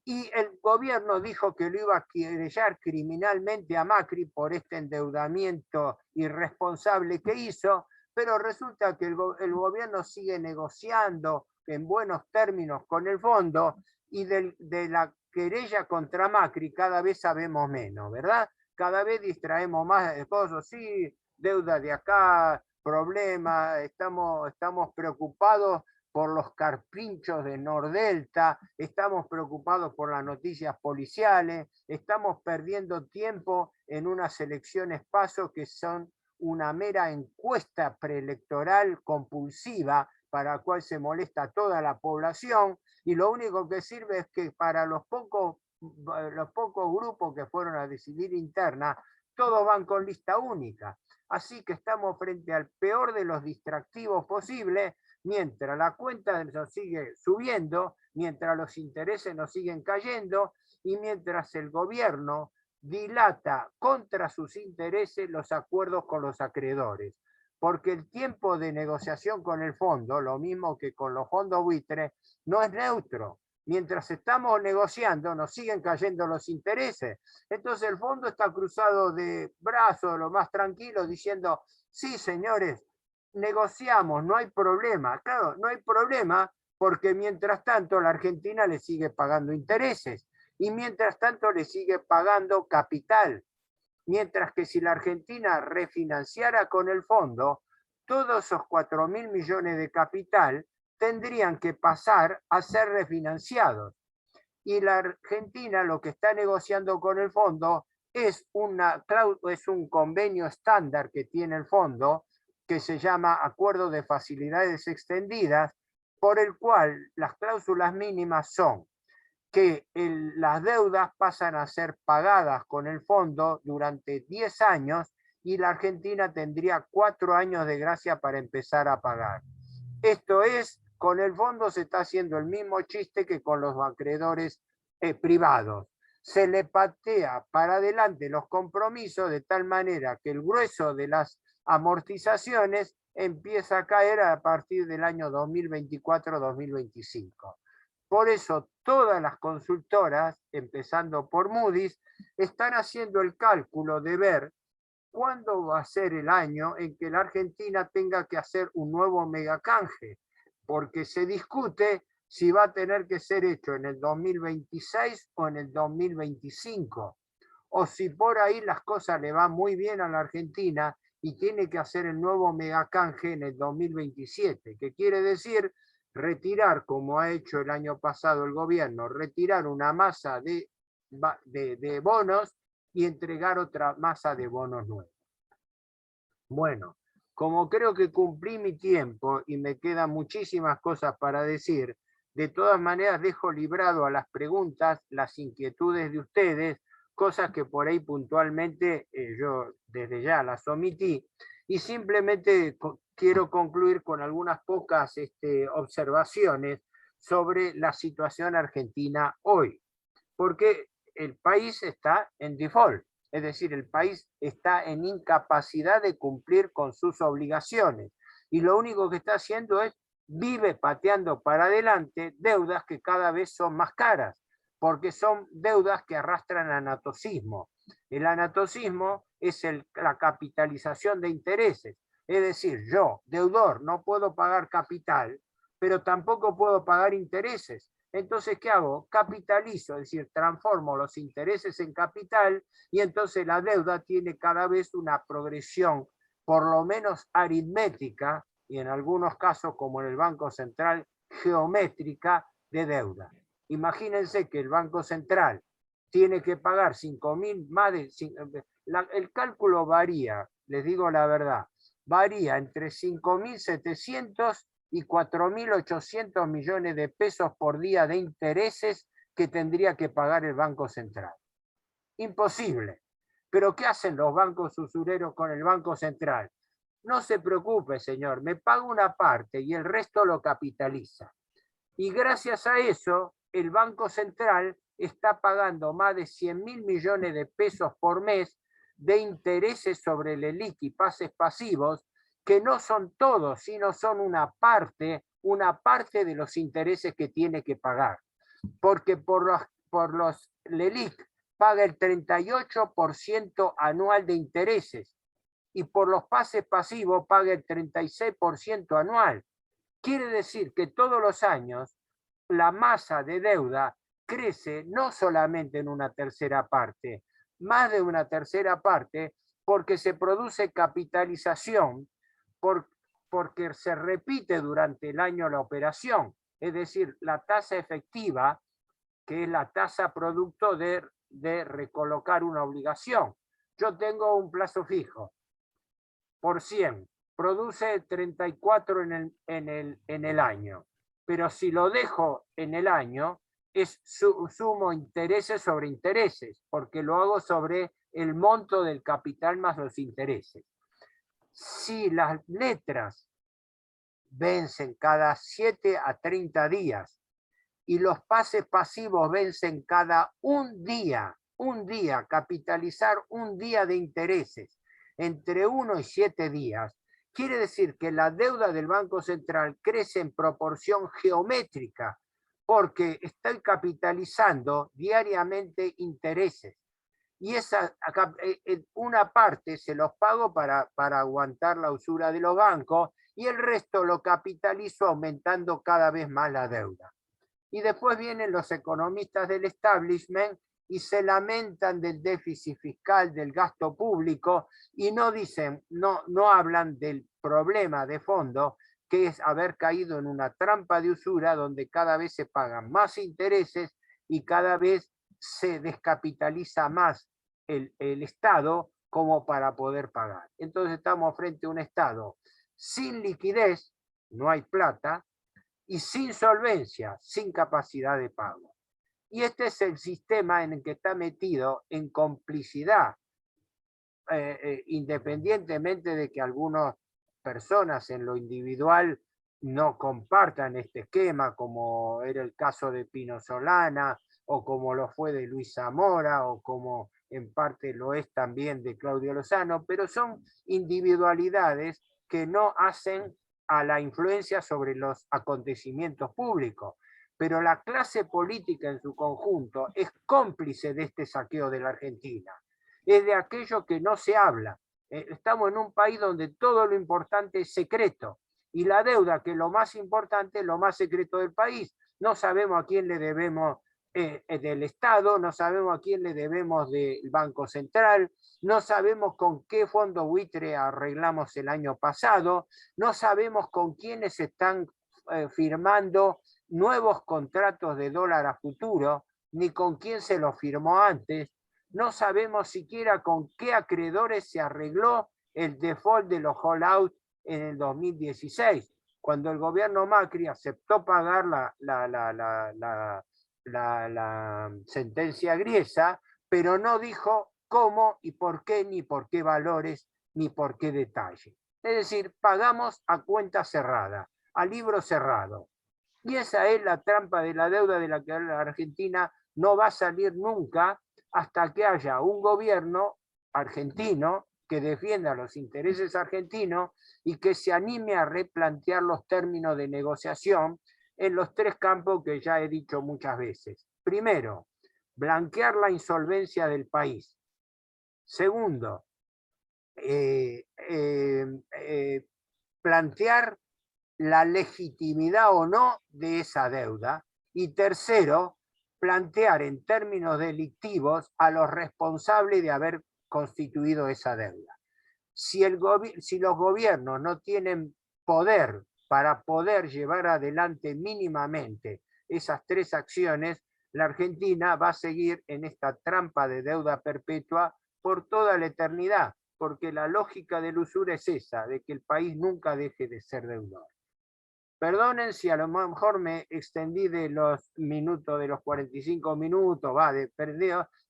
Y el gobierno dijo que lo iba a querellar criminalmente a Macri por este endeudamiento irresponsable que hizo, pero resulta que el gobierno sigue negociando en buenos términos con el fondo y de la querella contra Macri cada vez sabemos menos, ¿verdad? Cada vez distraemos más de cosas, sí, deuda de acá, problemas, estamos preocupados por los carpinchos de Nordelta, estamos preocupados por las noticias policiales, estamos perdiendo tiempo en unas elecciones PASO que son una mera encuesta preelectoral compulsiva para la cual se molesta toda la población, y lo único que sirve es que para los pocos grupos que fueron a decidir interna, todos van con lista única. Así que estamos frente al peor de los distractivos posibles, mientras la cuenta nos sigue subiendo, mientras los intereses nos siguen cayendo y mientras el gobierno dilata contra sus intereses los acuerdos con los acreedores. Porque el tiempo de negociación con el fondo, lo mismo que con los fondos buitres, no es neutro. Mientras estamos negociando, nos siguen cayendo los intereses. Entonces el fondo está cruzado de brazos, lo más tranquilo, diciendo, sí, señores, negociamos, no hay problema. Claro, no hay problema porque mientras tanto la Argentina le sigue pagando intereses y mientras tanto le sigue pagando capital. Mientras que si la Argentina refinanciara con el fondo, todos esos 4.000 millones de capital tendrían que pasar a ser refinanciados. Y la Argentina lo que está negociando con el fondo es un convenio estándar que tiene el fondo, que se llama Acuerdo de Facilidades Extendidas, por el cual las cláusulas mínimas son que las deudas pasan a ser pagadas con el fondo durante 10 años y la Argentina tendría 4 años de gracia para empezar a pagar. Esto es, con el fondo se está haciendo el mismo chiste que con los acreedores privados. Se le patea para adelante los compromisos de tal manera que el grueso de las amortizaciones empieza a caer a partir del año 2024-2025. Por eso todas las consultoras, empezando por Moody's, están haciendo el cálculo de ver cuándo va a ser el año en que la Argentina tenga que hacer un nuevo megacanje, porque se discute si va a tener que ser hecho en el 2026 o en el 2025, o si por ahí las cosas le van muy bien a la Argentina y tiene que hacer el nuevo megacanje en el 2027, que quiere decir retirar, como ha hecho el año pasado el gobierno, retirar una masa de bonos y entregar otra masa de bonos nuevos. Bueno, como creo que cumplí mi tiempo y me quedan muchísimas cosas para decir, de todas maneras dejo librado a las preguntas, las inquietudes de ustedes, cosas que por ahí puntualmente yo desde ya las omití, y simplemente quiero concluir con algunas pocas observaciones sobre la situación argentina hoy, porque el país está en default, es decir, el país está en incapacidad de cumplir con sus obligaciones, y lo único que está haciendo es vive pateando para adelante deudas que cada vez son más caras, porque son deudas que arrastran anatocismo. El anatocismo es la capitalización de intereses, es decir, yo, deudor, no puedo pagar capital, pero tampoco puedo pagar intereses. Entonces, ¿qué hago? Capitalizo, es decir, transformo los intereses en capital y entonces la deuda tiene cada vez una progresión, por lo menos aritmética, y en algunos casos, como en el Banco Central, geométrica de deuda. Imagínense que el Banco Central tiene que pagar 5.000, más de... el cálculo varía, les digo la verdad, varía entre 5.700 y 4.800 millones de pesos por día de intereses que tendría que pagar el Banco Central. Imposible. Pero ¿qué hacen los bancos usureros con el Banco Central? No se preocupe, señor, me paga una parte y el resto lo capitaliza. Y gracias a eso, el Banco Central está pagando más de 100.000 millones de pesos por mes de intereses sobre el ELIC y pases pasivos, que no son todos, sino son una parte de los intereses que tiene que pagar. Porque por los LELIC paga el 38% anual de intereses y por los pases pasivos paga el 36% anual. Quiere decir que todos los años la masa de deuda crece no solamente en una tercera parte, más de una tercera parte, porque se produce capitalización, porque se repite durante el año la operación, es decir, la tasa efectiva, que es la tasa producto de recolocar una obligación. Yo tengo un plazo fijo por 100, produce 34 en el año, pero si lo dejo en el año, sumo intereses sobre intereses, porque lo hago sobre el monto del capital más los intereses. Si las letras vencen cada 7 a 30 días y los pases pasivos vencen cada un día, capitalizar un día de intereses, entre 1 y 7 días, quiere decir que la deuda del Banco Central crece en proporción geométrica, porque estoy capitalizando diariamente intereses. Y una parte se los pago para aguantar la usura de los bancos y el resto lo capitalizo aumentando cada vez más la deuda. Y después vienen los economistas del establishment y se lamentan del déficit fiscal, del gasto público, y no dicen, no hablan del problema de fondo, que es haber caído en una trampa de usura donde cada vez se pagan más intereses y cada vez se descapitaliza más el Estado como para poder pagar. Entonces estamos frente a un Estado sin liquidez, no hay plata, y sin solvencia, sin capacidad de pago. Y este es el sistema en el que está metido en complicidad, independientemente de que algunas personas en lo individual no compartan este esquema, como era el caso de Pino Solana, o como lo fue de Luis Zamora, o como en parte lo es también de Claudio Lozano, pero son individualidades que no hacen a la influencia sobre los acontecimientos públicos. Pero la clase política en su conjunto es cómplice de este saqueo de la Argentina. Es de aquello que no se habla. Estamos en un país donde todo lo importante es secreto. Y la deuda, que es lo más importante, es lo más secreto del país. No sabemos a quién le debemos del Estado, no sabemos a quién le debemos del Banco Central, no sabemos con qué fondo buitre arreglamos el año pasado, no sabemos con quiénes están firmando nuevos contratos de dólar a futuro, ni con quién se los firmó antes, no sabemos siquiera con qué acreedores se arregló el default de los holdout en el 2016, cuando el gobierno Macri aceptó pagar la sentencia griesa, pero no dijo cómo y por qué, ni por qué valores, ni por qué detalle. Es decir, pagamos a cuenta cerrada, a libro cerrado. Y esa es la trampa de la deuda de la que la Argentina no va a salir nunca hasta que haya un gobierno argentino que defienda los intereses argentinos y que se anime a replantear los términos de negociación en los 3 campos que ya he dicho muchas veces. Primero, blanquear la insolvencia del país. Segundo, plantear la legitimidad o no de esa deuda. Y tercero, plantear en términos delictivos a los responsables de haber constituido esa deuda. Si los gobiernos no tienen poder para poder llevar adelante mínimamente esas tres acciones, la Argentina va a seguir en esta trampa de deuda perpetua por toda la eternidad, porque la lógica del usura es esa, de que el país nunca deje de ser deudor. Perdonen si a lo mejor me extendí de los minutos, de los 45 minutos,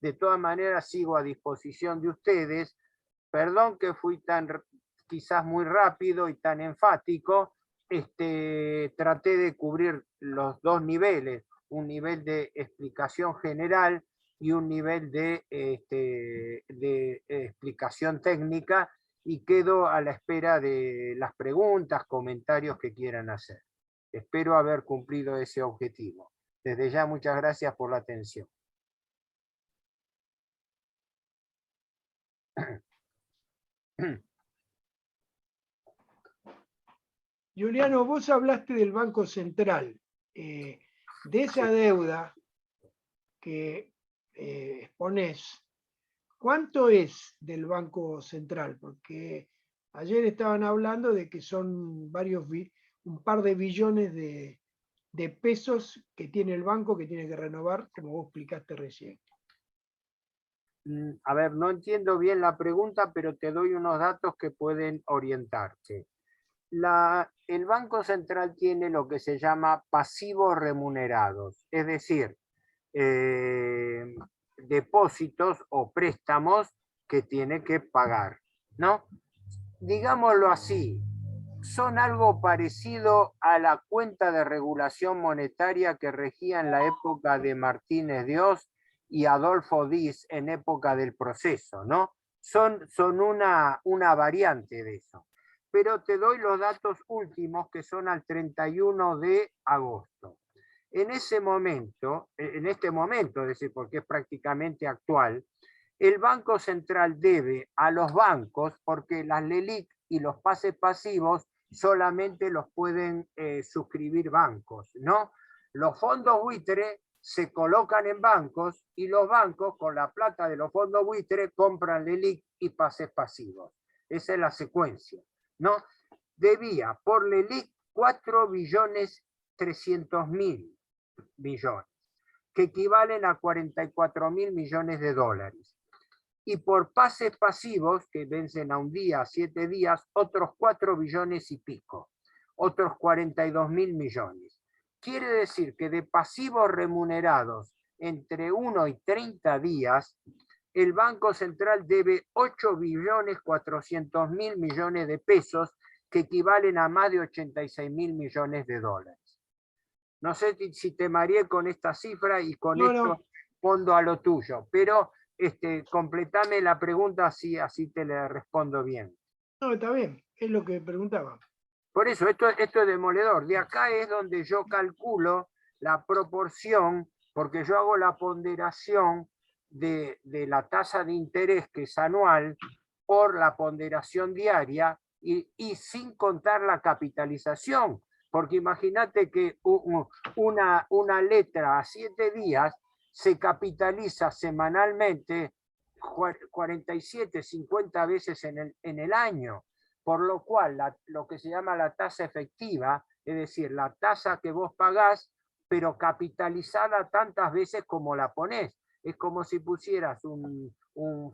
de todas maneras sigo a disposición de ustedes. Perdón que fui quizás muy rápido y tan enfático. Traté de cubrir los dos niveles, un nivel de explicación general y un nivel de explicación técnica, y quedo a la espera de las preguntas, comentarios que quieran hacer. Espero haber cumplido ese objetivo. Desde ya, muchas gracias por la atención.
Juliano, vos hablaste del Banco Central, de esa deuda que exponés. ¿Cuánto es del Banco Central? Porque ayer estaban hablando de que son un par de billones de pesos que tiene el banco que tiene que renovar, como vos explicaste recién.
A ver, no entiendo bien la pregunta, pero te doy unos datos que pueden orientarte. El Banco Central tiene lo que se llama pasivos remunerados, es decir, depósitos o préstamos que tiene que pagar, ¿no? Digámoslo así, son algo parecido a la cuenta de regulación monetaria que regía en la época de Martínez de Oz y Adolfo Diez en época del Proceso, ¿no? Son una variante de eso. Pero te doy los datos últimos, que son al 31 de agosto. En este momento, es decir, porque es prácticamente actual, el Banco Central debe a los bancos, porque las LELIQ y los pases pasivos solamente los pueden suscribir bancos, ¿no? Los fondos buitre se colocan en bancos y los bancos, con la plata de los fondos buitre, compran LELIQ y pases pasivos. Esa es la secuencia, ¿no? Debía por LELIQ 4.300.000 millones, que equivalen a 44.000 millones de dólares. Y por pases pasivos, que vencen a un día, a 7 días, otros 4 billones y pico, otros 42.000 millones. Quiere decir que de pasivos remunerados entre 1 y 30 días, el Banco Central debe 8.400.000 millones de pesos, que equivalen a más de 86.000 millones de dólares. No sé si te mareé con esta cifra y con esto respondo a lo tuyo, pero completame la pregunta, así te la respondo bien.
No, está bien, es lo que preguntaba.
Por eso, esto es demoledor. De acá es donde yo calculo la proporción, porque yo hago la ponderación de la tasa de interés, que es anual, por la ponderación diaria y sin contar la capitalización. Porque imagínate que una letra a 7 días se capitaliza semanalmente 47, 50 veces en el año. Por lo cual, lo que se llama la tasa efectiva, es decir, la tasa que vos pagás, pero capitalizada tantas veces como la ponés. Es como si pusieras un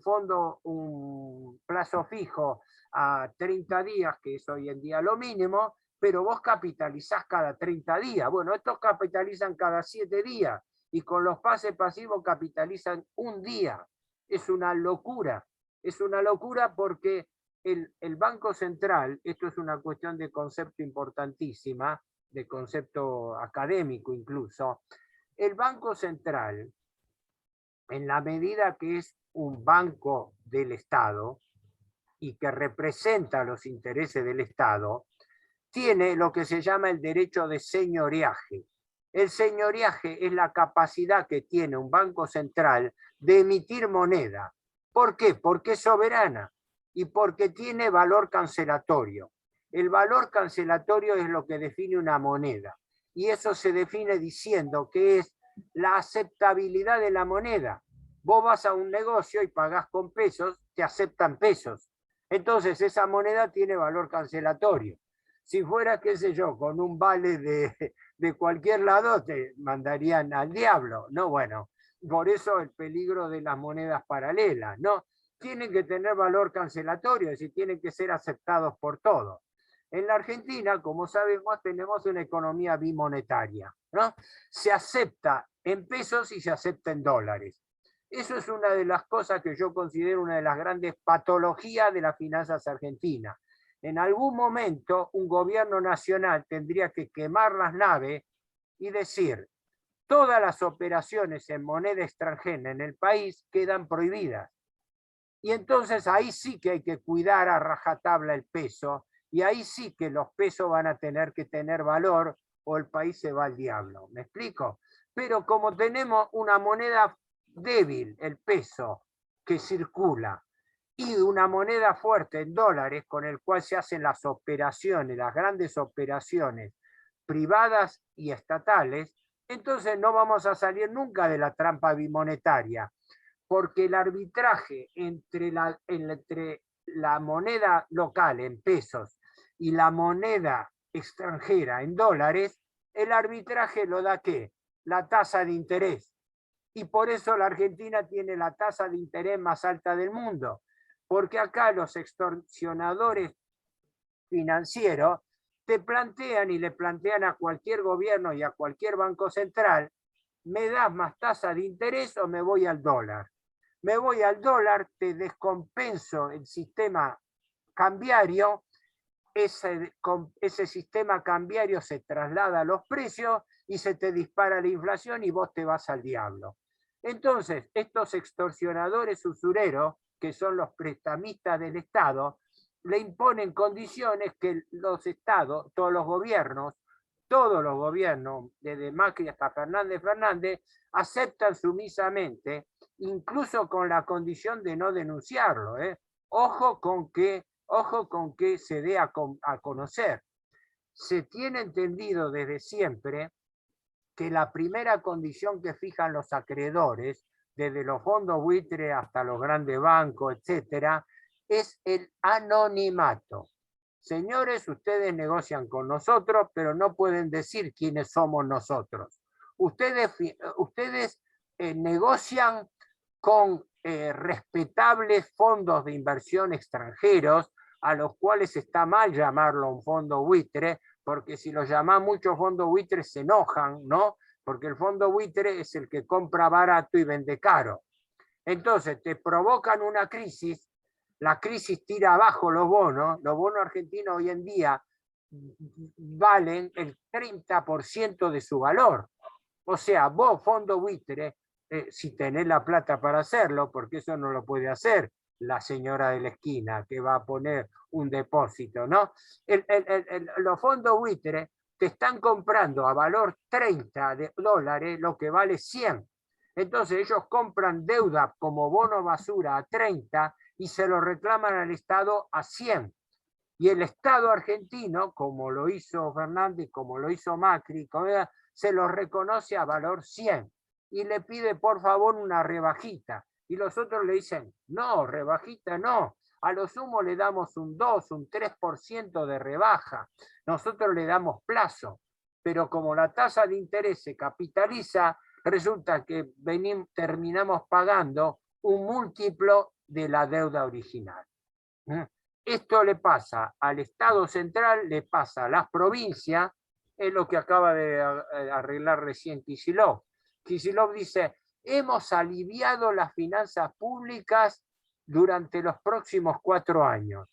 fondo, un plazo fijo a 30 días, que es hoy en día lo mínimo, pero vos capitalizás cada 30 días. Bueno, estos capitalizan cada 7 días, y con los pases pasivos capitalizan un día. Es una locura porque el Banco Central, esto es una cuestión de concepto importantísima, de concepto académico incluso, el Banco Central, en la medida que es un banco del Estado y que representa los intereses del Estado, tiene lo que se llama el derecho de señoreaje. El señoreaje es la capacidad que tiene un banco central de emitir moneda. ¿Por qué? Porque es soberana y porque tiene valor cancelatorio. El valor cancelatorio es lo que define una moneda. y eso se define diciendo que es la aceptabilidad de la moneda. Vos vas a un negocio y pagás con pesos, te aceptan pesos. Entonces esa moneda tiene valor cancelatorio. Si fuera, qué sé yo, con un vale de cualquier lado, te mandarían al diablo, ¿no? Bueno, por eso el peligro de las monedas paralelas, ¿no? Tienen que tener valor cancelatorio, es decir, tienen que ser aceptados por todos. En la Argentina, como sabemos, tenemos una economía bimonetaria, ¿no? Se acepta en pesos y se acepta en dólares. Eso es una de las cosas que yo considero una de las grandes patologías de las finanzas argentinas. En algún momento, un gobierno nacional tendría que quemar las naves y decir, todas las operaciones en moneda extranjera en el país quedan prohibidas. Y entonces ahí sí que hay que cuidar a rajatabla el peso, y ahí sí que los pesos van a tener que tener valor o el país se va al diablo. ¿Me explico? Pero como tenemos una moneda débil, el peso, que circula, y una moneda fuerte en dólares con el cual se hacen las operaciones, las grandes operaciones privadas y estatales, entonces no vamos a salir nunca de la trampa bimonetaria, porque el arbitraje entre la moneda local en pesos y la moneda extranjera en dólares, el arbitraje lo da ¿qué? La tasa de interés. Y por eso la Argentina tiene la tasa de interés más alta del mundo, porque acá los extorsionadores financieros te plantean y le plantean a cualquier gobierno y a cualquier banco central, ¿me das más tasa de interés o me voy al dólar? Me voy al dólar, te descompenso el sistema cambiario, ese sistema cambiario se traslada a los precios y se te dispara la inflación y vos te vas al diablo. Entonces, estos extorsionadores usureros, que son los prestamistas del Estado, le imponen condiciones que los estados, todos los gobiernos, desde Macri hasta Fernández, aceptan sumisamente, incluso con la condición de no denunciarlo. Ojo con que se dé a conocer. Se tiene entendido desde siempre que la primera condición que fijan los acreedores, desde los fondos buitre hasta los grandes bancos, etcétera, es el anonimato. Señores, ustedes negocian con nosotros, pero no pueden decir quiénes somos nosotros. Ustedes negocian con respetables fondos de inversión extranjeros, a los cuales está mal llamarlo un fondo buitre, porque si los llaman muchos fondos buitres se enojan, ¿no? Porque el fondo buitre es el que compra barato y vende caro. Entonces te provocan una crisis, la crisis tira abajo los bonos argentinos hoy en día valen el 30% de su valor. O sea, vos, fondo buitre, si tenés la plata para hacerlo, porque eso no lo puede hacer la señora de la esquina que va a poner un depósito, ¿no? Los fondos buitre te están comprando a valor 30 dólares lo que vale 100. Entonces ellos compran deuda como bono basura a 30 y se lo reclaman al Estado a 100. Y el Estado argentino, como lo hizo Fernández, como lo hizo Macri, se lo reconoce a valor 100 y le pide por favor una rebajita. Y los otros le dicen, no, rebajita no, a lo sumo le damos un 2, un 3% de rebaja, nosotros le damos plazo, pero como la tasa de interés se capitaliza, resulta que terminamos pagando un múltiplo de la deuda original. Esto le pasa al Estado central, le pasa a las provincias, es lo que acaba de arreglar recién Kicillof. Kicillof dice, hemos aliviado las finanzas públicas durante los próximos 4 años.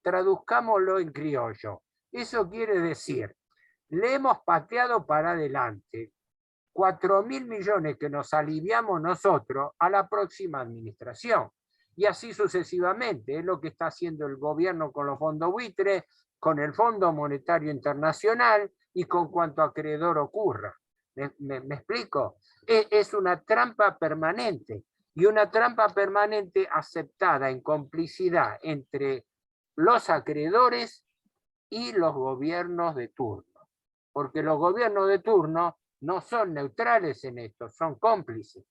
Traduzcámoslo en criollo. Eso quiere decir, le hemos pateado para adelante 4.000 millones que nos aliviamos nosotros a la próxima administración. Y así sucesivamente, es lo que está haciendo el gobierno con los fondos buitres, con el Fondo Monetario Internacional y con cuanto acreedor ocurra. ¿Me explico? Es una trampa permanente, y una trampa permanente aceptada en complicidad entre los acreedores y los gobiernos de turno. porque los gobiernos de turno no son neutrales en esto, son cómplices.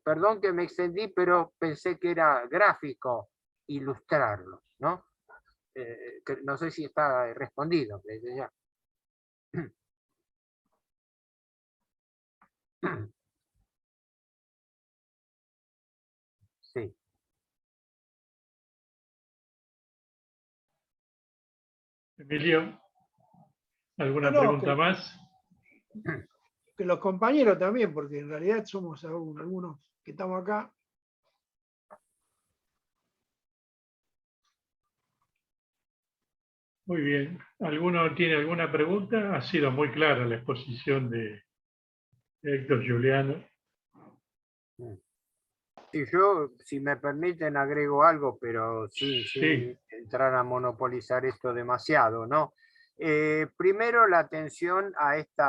Perdón que me extendí, pero pensé que era gráfico ilustrarlo, ¿no? No sé si está respondido desde ya. Sí.
Emilio, ¿alguna
No,
pregunta más?
que los compañeros también, porque en realidad somos algunos que estamos acá.
Muy bien. ¿Alguno tiene alguna pregunta? Ha sido muy clara la exposición de Héctor Giuliano.
Sí, yo, si me permiten, agrego algo, pero sin
Sí,
entrar a monopolizar esto demasiado, ¿no? Primero, la atención a este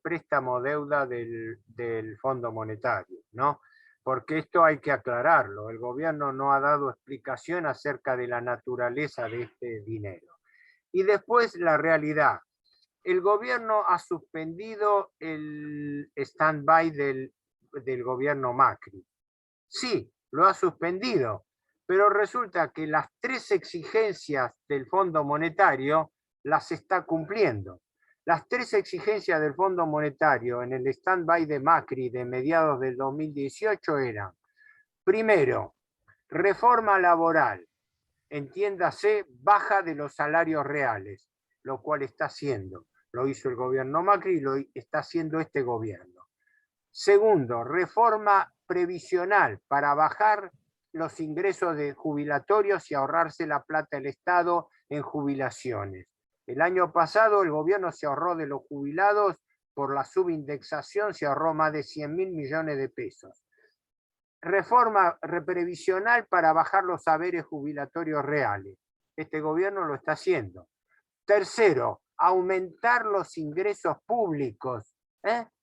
préstamo deuda del Fondo Monetario, ¿no? Porque esto hay que aclararlo. El gobierno no ha dado explicación acerca de la naturaleza de este dinero. Y después, la realidad. El gobierno ha suspendido el stand-by del gobierno Macri. Sí, lo ha suspendido, pero resulta que las 3 exigencias del Fondo Monetario las está cumpliendo. Las 3 exigencias del Fondo Monetario en el stand-by de Macri de mediados del 2018 eran, primero, reforma laboral, entiéndase, baja de los salarios reales, lo cual está haciendo. Lo hizo el gobierno Macri y lo está haciendo este gobierno. Segundo, reforma previsional para bajar los ingresos de jubilatorios y ahorrarse la plata del Estado en jubilaciones. El año pasado el gobierno se ahorró de los jubilados por la subindexación, se ahorró más de 100.000 millones de pesos. Reforma previsional para bajar los saberes jubilatorios reales. Este gobierno lo está haciendo. Tercero, aumentar los ingresos públicos,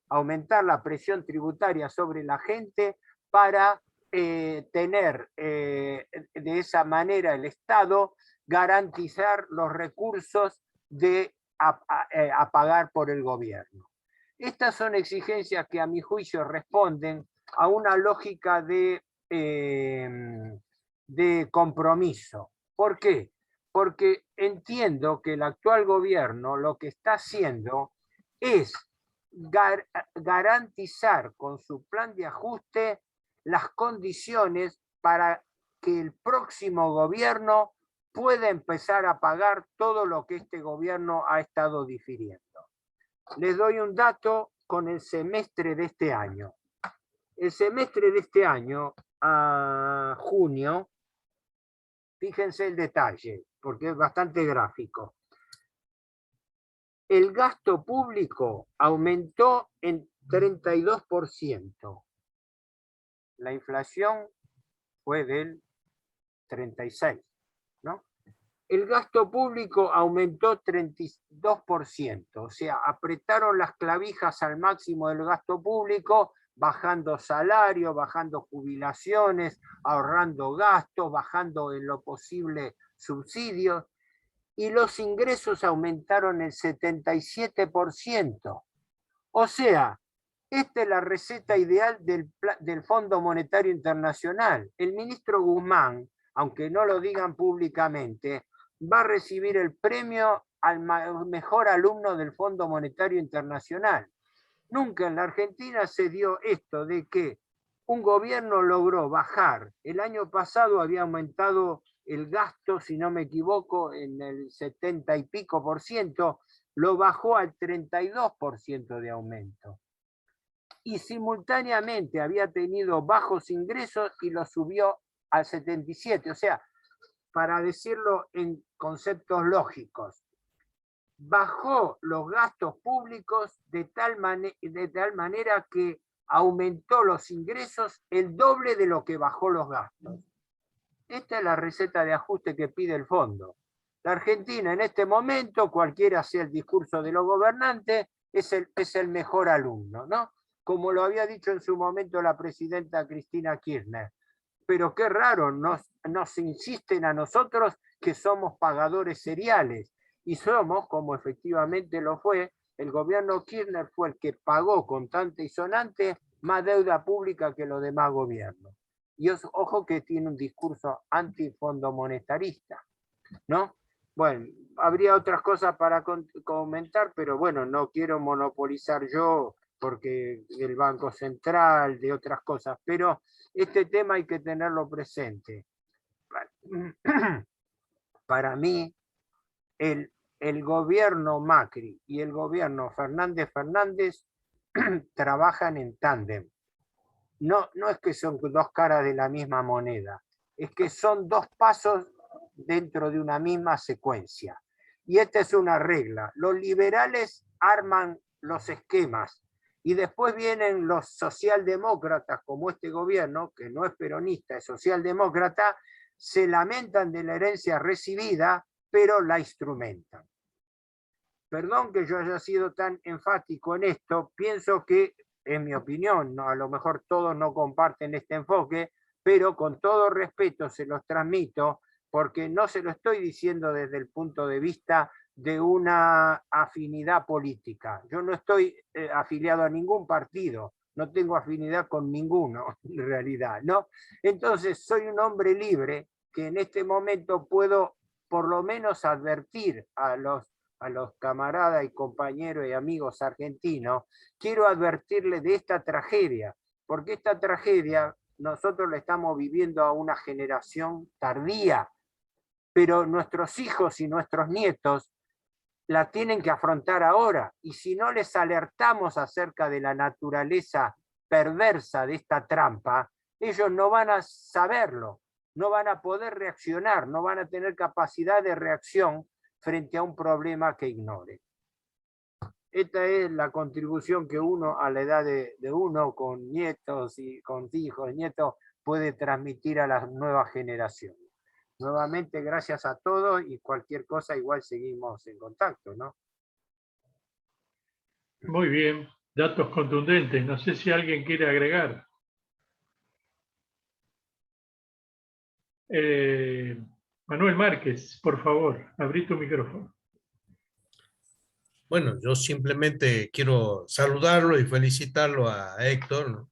aumentar la presión tributaria sobre la gente para tener de esa manera el Estado garantizar los recursos a pagar por el gobierno. Estas son exigencias que a mi juicio responden a una lógica de compromiso. ¿Por qué? Porque entiendo que el actual gobierno lo que está haciendo es garantizar con su plan de ajuste las condiciones para que el próximo gobierno pueda empezar a pagar todo lo que este gobierno ha estado difiriendo. Les doy un dato con el semestre de este año. El semestre de este año, a junio, fíjense el detalle, porque es bastante gráfico. El gasto público aumentó en 32%. La inflación fue del 36%, ¿no? El gasto público aumentó 32%, o sea, apretaron las clavijas al máximo del gasto público, bajando salarios, bajando jubilaciones, ahorrando gastos, bajando en lo posible subsidios, y los ingresos aumentaron el 77%. O sea, esta es la receta ideal del Fondo Monetario Internacional. El ministro Guzmán, aunque no lo digan públicamente, va a recibir el premio al mejor alumno del Fondo Monetario Internacional. Nunca en la Argentina se dio esto de que un gobierno logró bajar. El año pasado había aumentado el gasto, si no me equivoco, en el 70 y pico por ciento, lo bajó al 32% de aumento. Y simultáneamente había tenido bajos ingresos y lo subió al 77%. O sea, para decirlo en conceptos lógicos, bajó los gastos públicos de tal manera que aumentó los ingresos el doble de lo que bajó los gastos. Esta es la receta de ajuste que pide el fondo. La Argentina en este momento, cualquiera sea el discurso de los gobernantes, es el mejor alumno, ¿no? Como lo había dicho en su momento la presidenta Cristina Kirchner. Pero qué raro, nos insisten a nosotros que somos pagadores seriales. y somos, como efectivamente lo fue, el gobierno Kirchner fue el que pagó contante y sonante más deuda pública que los demás gobiernos. Y ojo que tiene un discurso antifondo monetarista, ¿no? Bueno, habría otras cosas para comentar, pero bueno, no quiero monopolizar yo porque el Banco Central, de otras cosas, pero este tema hay que tenerlo presente. Para mí, el gobierno Macri y el gobierno Fernández trabajan en tándem. No es que son dos caras de la misma moneda, es que son dos pasos dentro de una misma secuencia. Y esta es una regla. Los liberales arman los esquemas y después vienen los socialdemócratas, como este gobierno, que no es peronista, es socialdemócrata, se lamentan de la herencia recibida, pero la instrumentan. Perdón que yo haya sido tan enfático en esto, pienso que, en mi opinión, a lo mejor todos no comparten este enfoque, pero con todo respeto se los transmito, porque no se lo estoy diciendo desde el punto de vista de una afinidad política. Yo no estoy afiliado a ningún partido, no tengo afinidad con ninguno, en realidad, ¿no? Entonces, soy un hombre libre que en este momento puedo por lo menos advertir a los camaradas y compañeros y amigos argentinos, quiero advertirles de esta tragedia, porque esta tragedia nosotros la estamos viviendo a una generación tardía, pero nuestros hijos y nuestros nietos la tienen que afrontar ahora, y si no les alertamos acerca de la naturaleza perversa de esta trampa, ellos no van a saberlo, no van a poder reaccionar, no van a tener capacidad de reacción frente a un problema que ignore. Esta es la contribución que uno a la edad de uno con nietos y con hijos, nietos, puede transmitir a las nuevas generaciones. Nuevamente, gracias a todos y cualquier cosa igual seguimos en contacto, ¿no?
Muy bien, datos contundentes. No sé si alguien quiere agregar. Manuel Márquez, por favor, abrí tu micrófono.
Bueno, yo simplemente quiero saludarlo y felicitarlo a Héctor, ¿no?,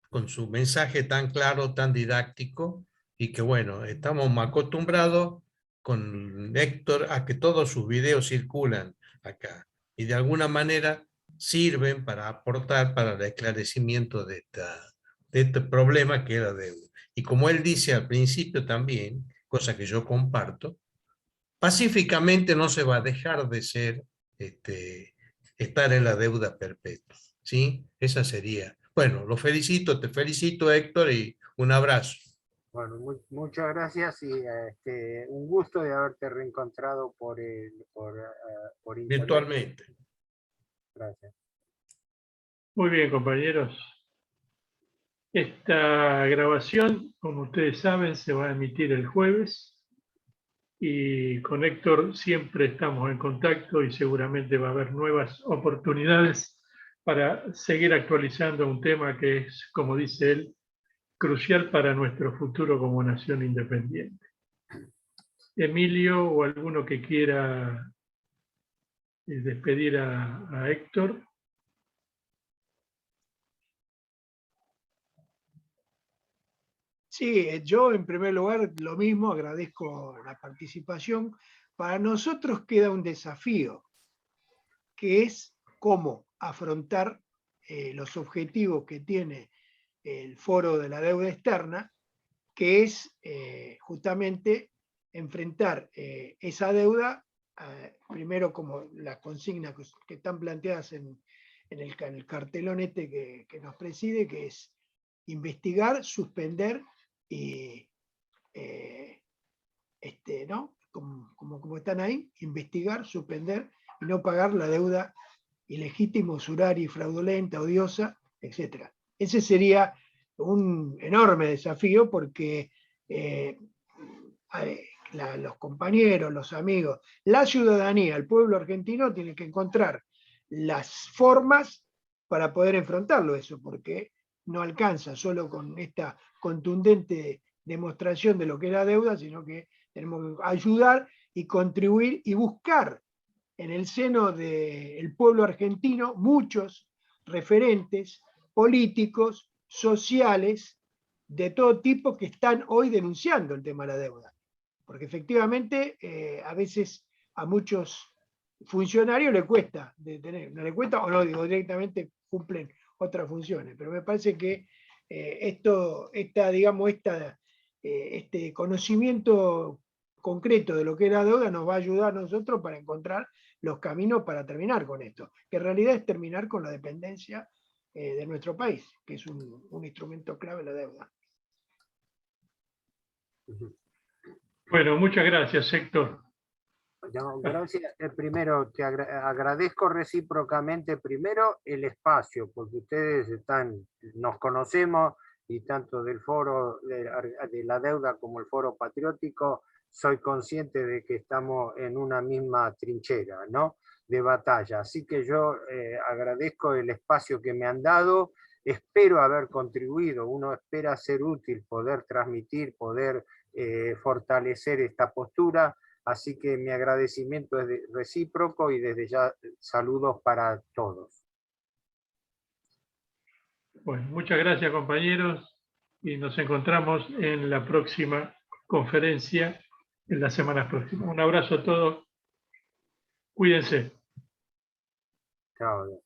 con su mensaje tan claro, tan didáctico, y que bueno, estamos acostumbrados con Héctor a que todos sus videos circulan acá y de alguna manera sirven para aportar para el esclarecimiento de este problema que era deuda. Y como él dice al principio también, cosa que yo comparto, pacíficamente no se va a dejar de ser estar en la deuda perpetua, ¿sí? Esa sería. Bueno, lo felicito, te felicito, Héctor, y un abrazo.
Bueno, muchas gracias y un gusto de haberte reencontrado por internet.
Virtualmente.
Gracias.
Muy bien, compañeros. Esta grabación, como ustedes saben, se va a emitir el jueves y con Héctor siempre estamos en contacto y seguramente va a haber nuevas oportunidades para seguir actualizando un tema que es, como dice él, crucial para nuestro futuro como nación independiente. Emilio o alguno que quiera despedir a Héctor.
Sí, yo en primer lugar lo mismo, agradezco la participación. Para nosotros queda un desafío, que es cómo afrontar los objetivos que tiene el Foro de la Deuda Externa, que es justamente enfrentar esa deuda, primero como las consignas que están planteadas en el cartelón este que nos preside, que es investigar, suspender y ¿no? Como están ahí, investigar, suspender y no pagar la deuda ilegítima, usuraria y fraudulenta, odiosa, etc. Ese sería un enorme desafío porque los compañeros, los amigos, la ciudadanía, el pueblo argentino tiene que encontrar las formas para poder enfrentarlo eso, porque no alcanza solo con esta contundente demostración de lo que es la deuda, sino que tenemos que ayudar y contribuir y buscar en el seno del pueblo argentino muchos referentes políticos, sociales, de todo tipo que están hoy denunciando el tema de la deuda. Porque efectivamente a veces a muchos funcionarios les cuesta no les cuesta o no, digo, directamente cumplen otras funciones. Pero me parece que este conocimiento concreto de lo que es la deuda nos va a ayudar a nosotros para encontrar los caminos para terminar con esto, que en realidad es terminar con la dependencia de nuestro país, que es un instrumento clave la deuda.
Bueno, muchas gracias, Héctor.
No, gracias. Primero, te agradezco recíprocamente primero el espacio, porque ustedes nos conocemos y tanto del foro de la deuda como el foro patriótico, soy consciente de que estamos en una misma trinchera, ¿no?, de batalla. Así que yo agradezco el espacio que me han dado, espero haber contribuido, uno espera ser útil, poder transmitir, poder fortalecer esta postura. Así que mi agradecimiento es recíproco y desde ya saludos para todos.
Bueno, muchas gracias, compañeros, y nos encontramos en la próxima conferencia en las semanas próximas. Un abrazo a todos. Cuídense.
Chao.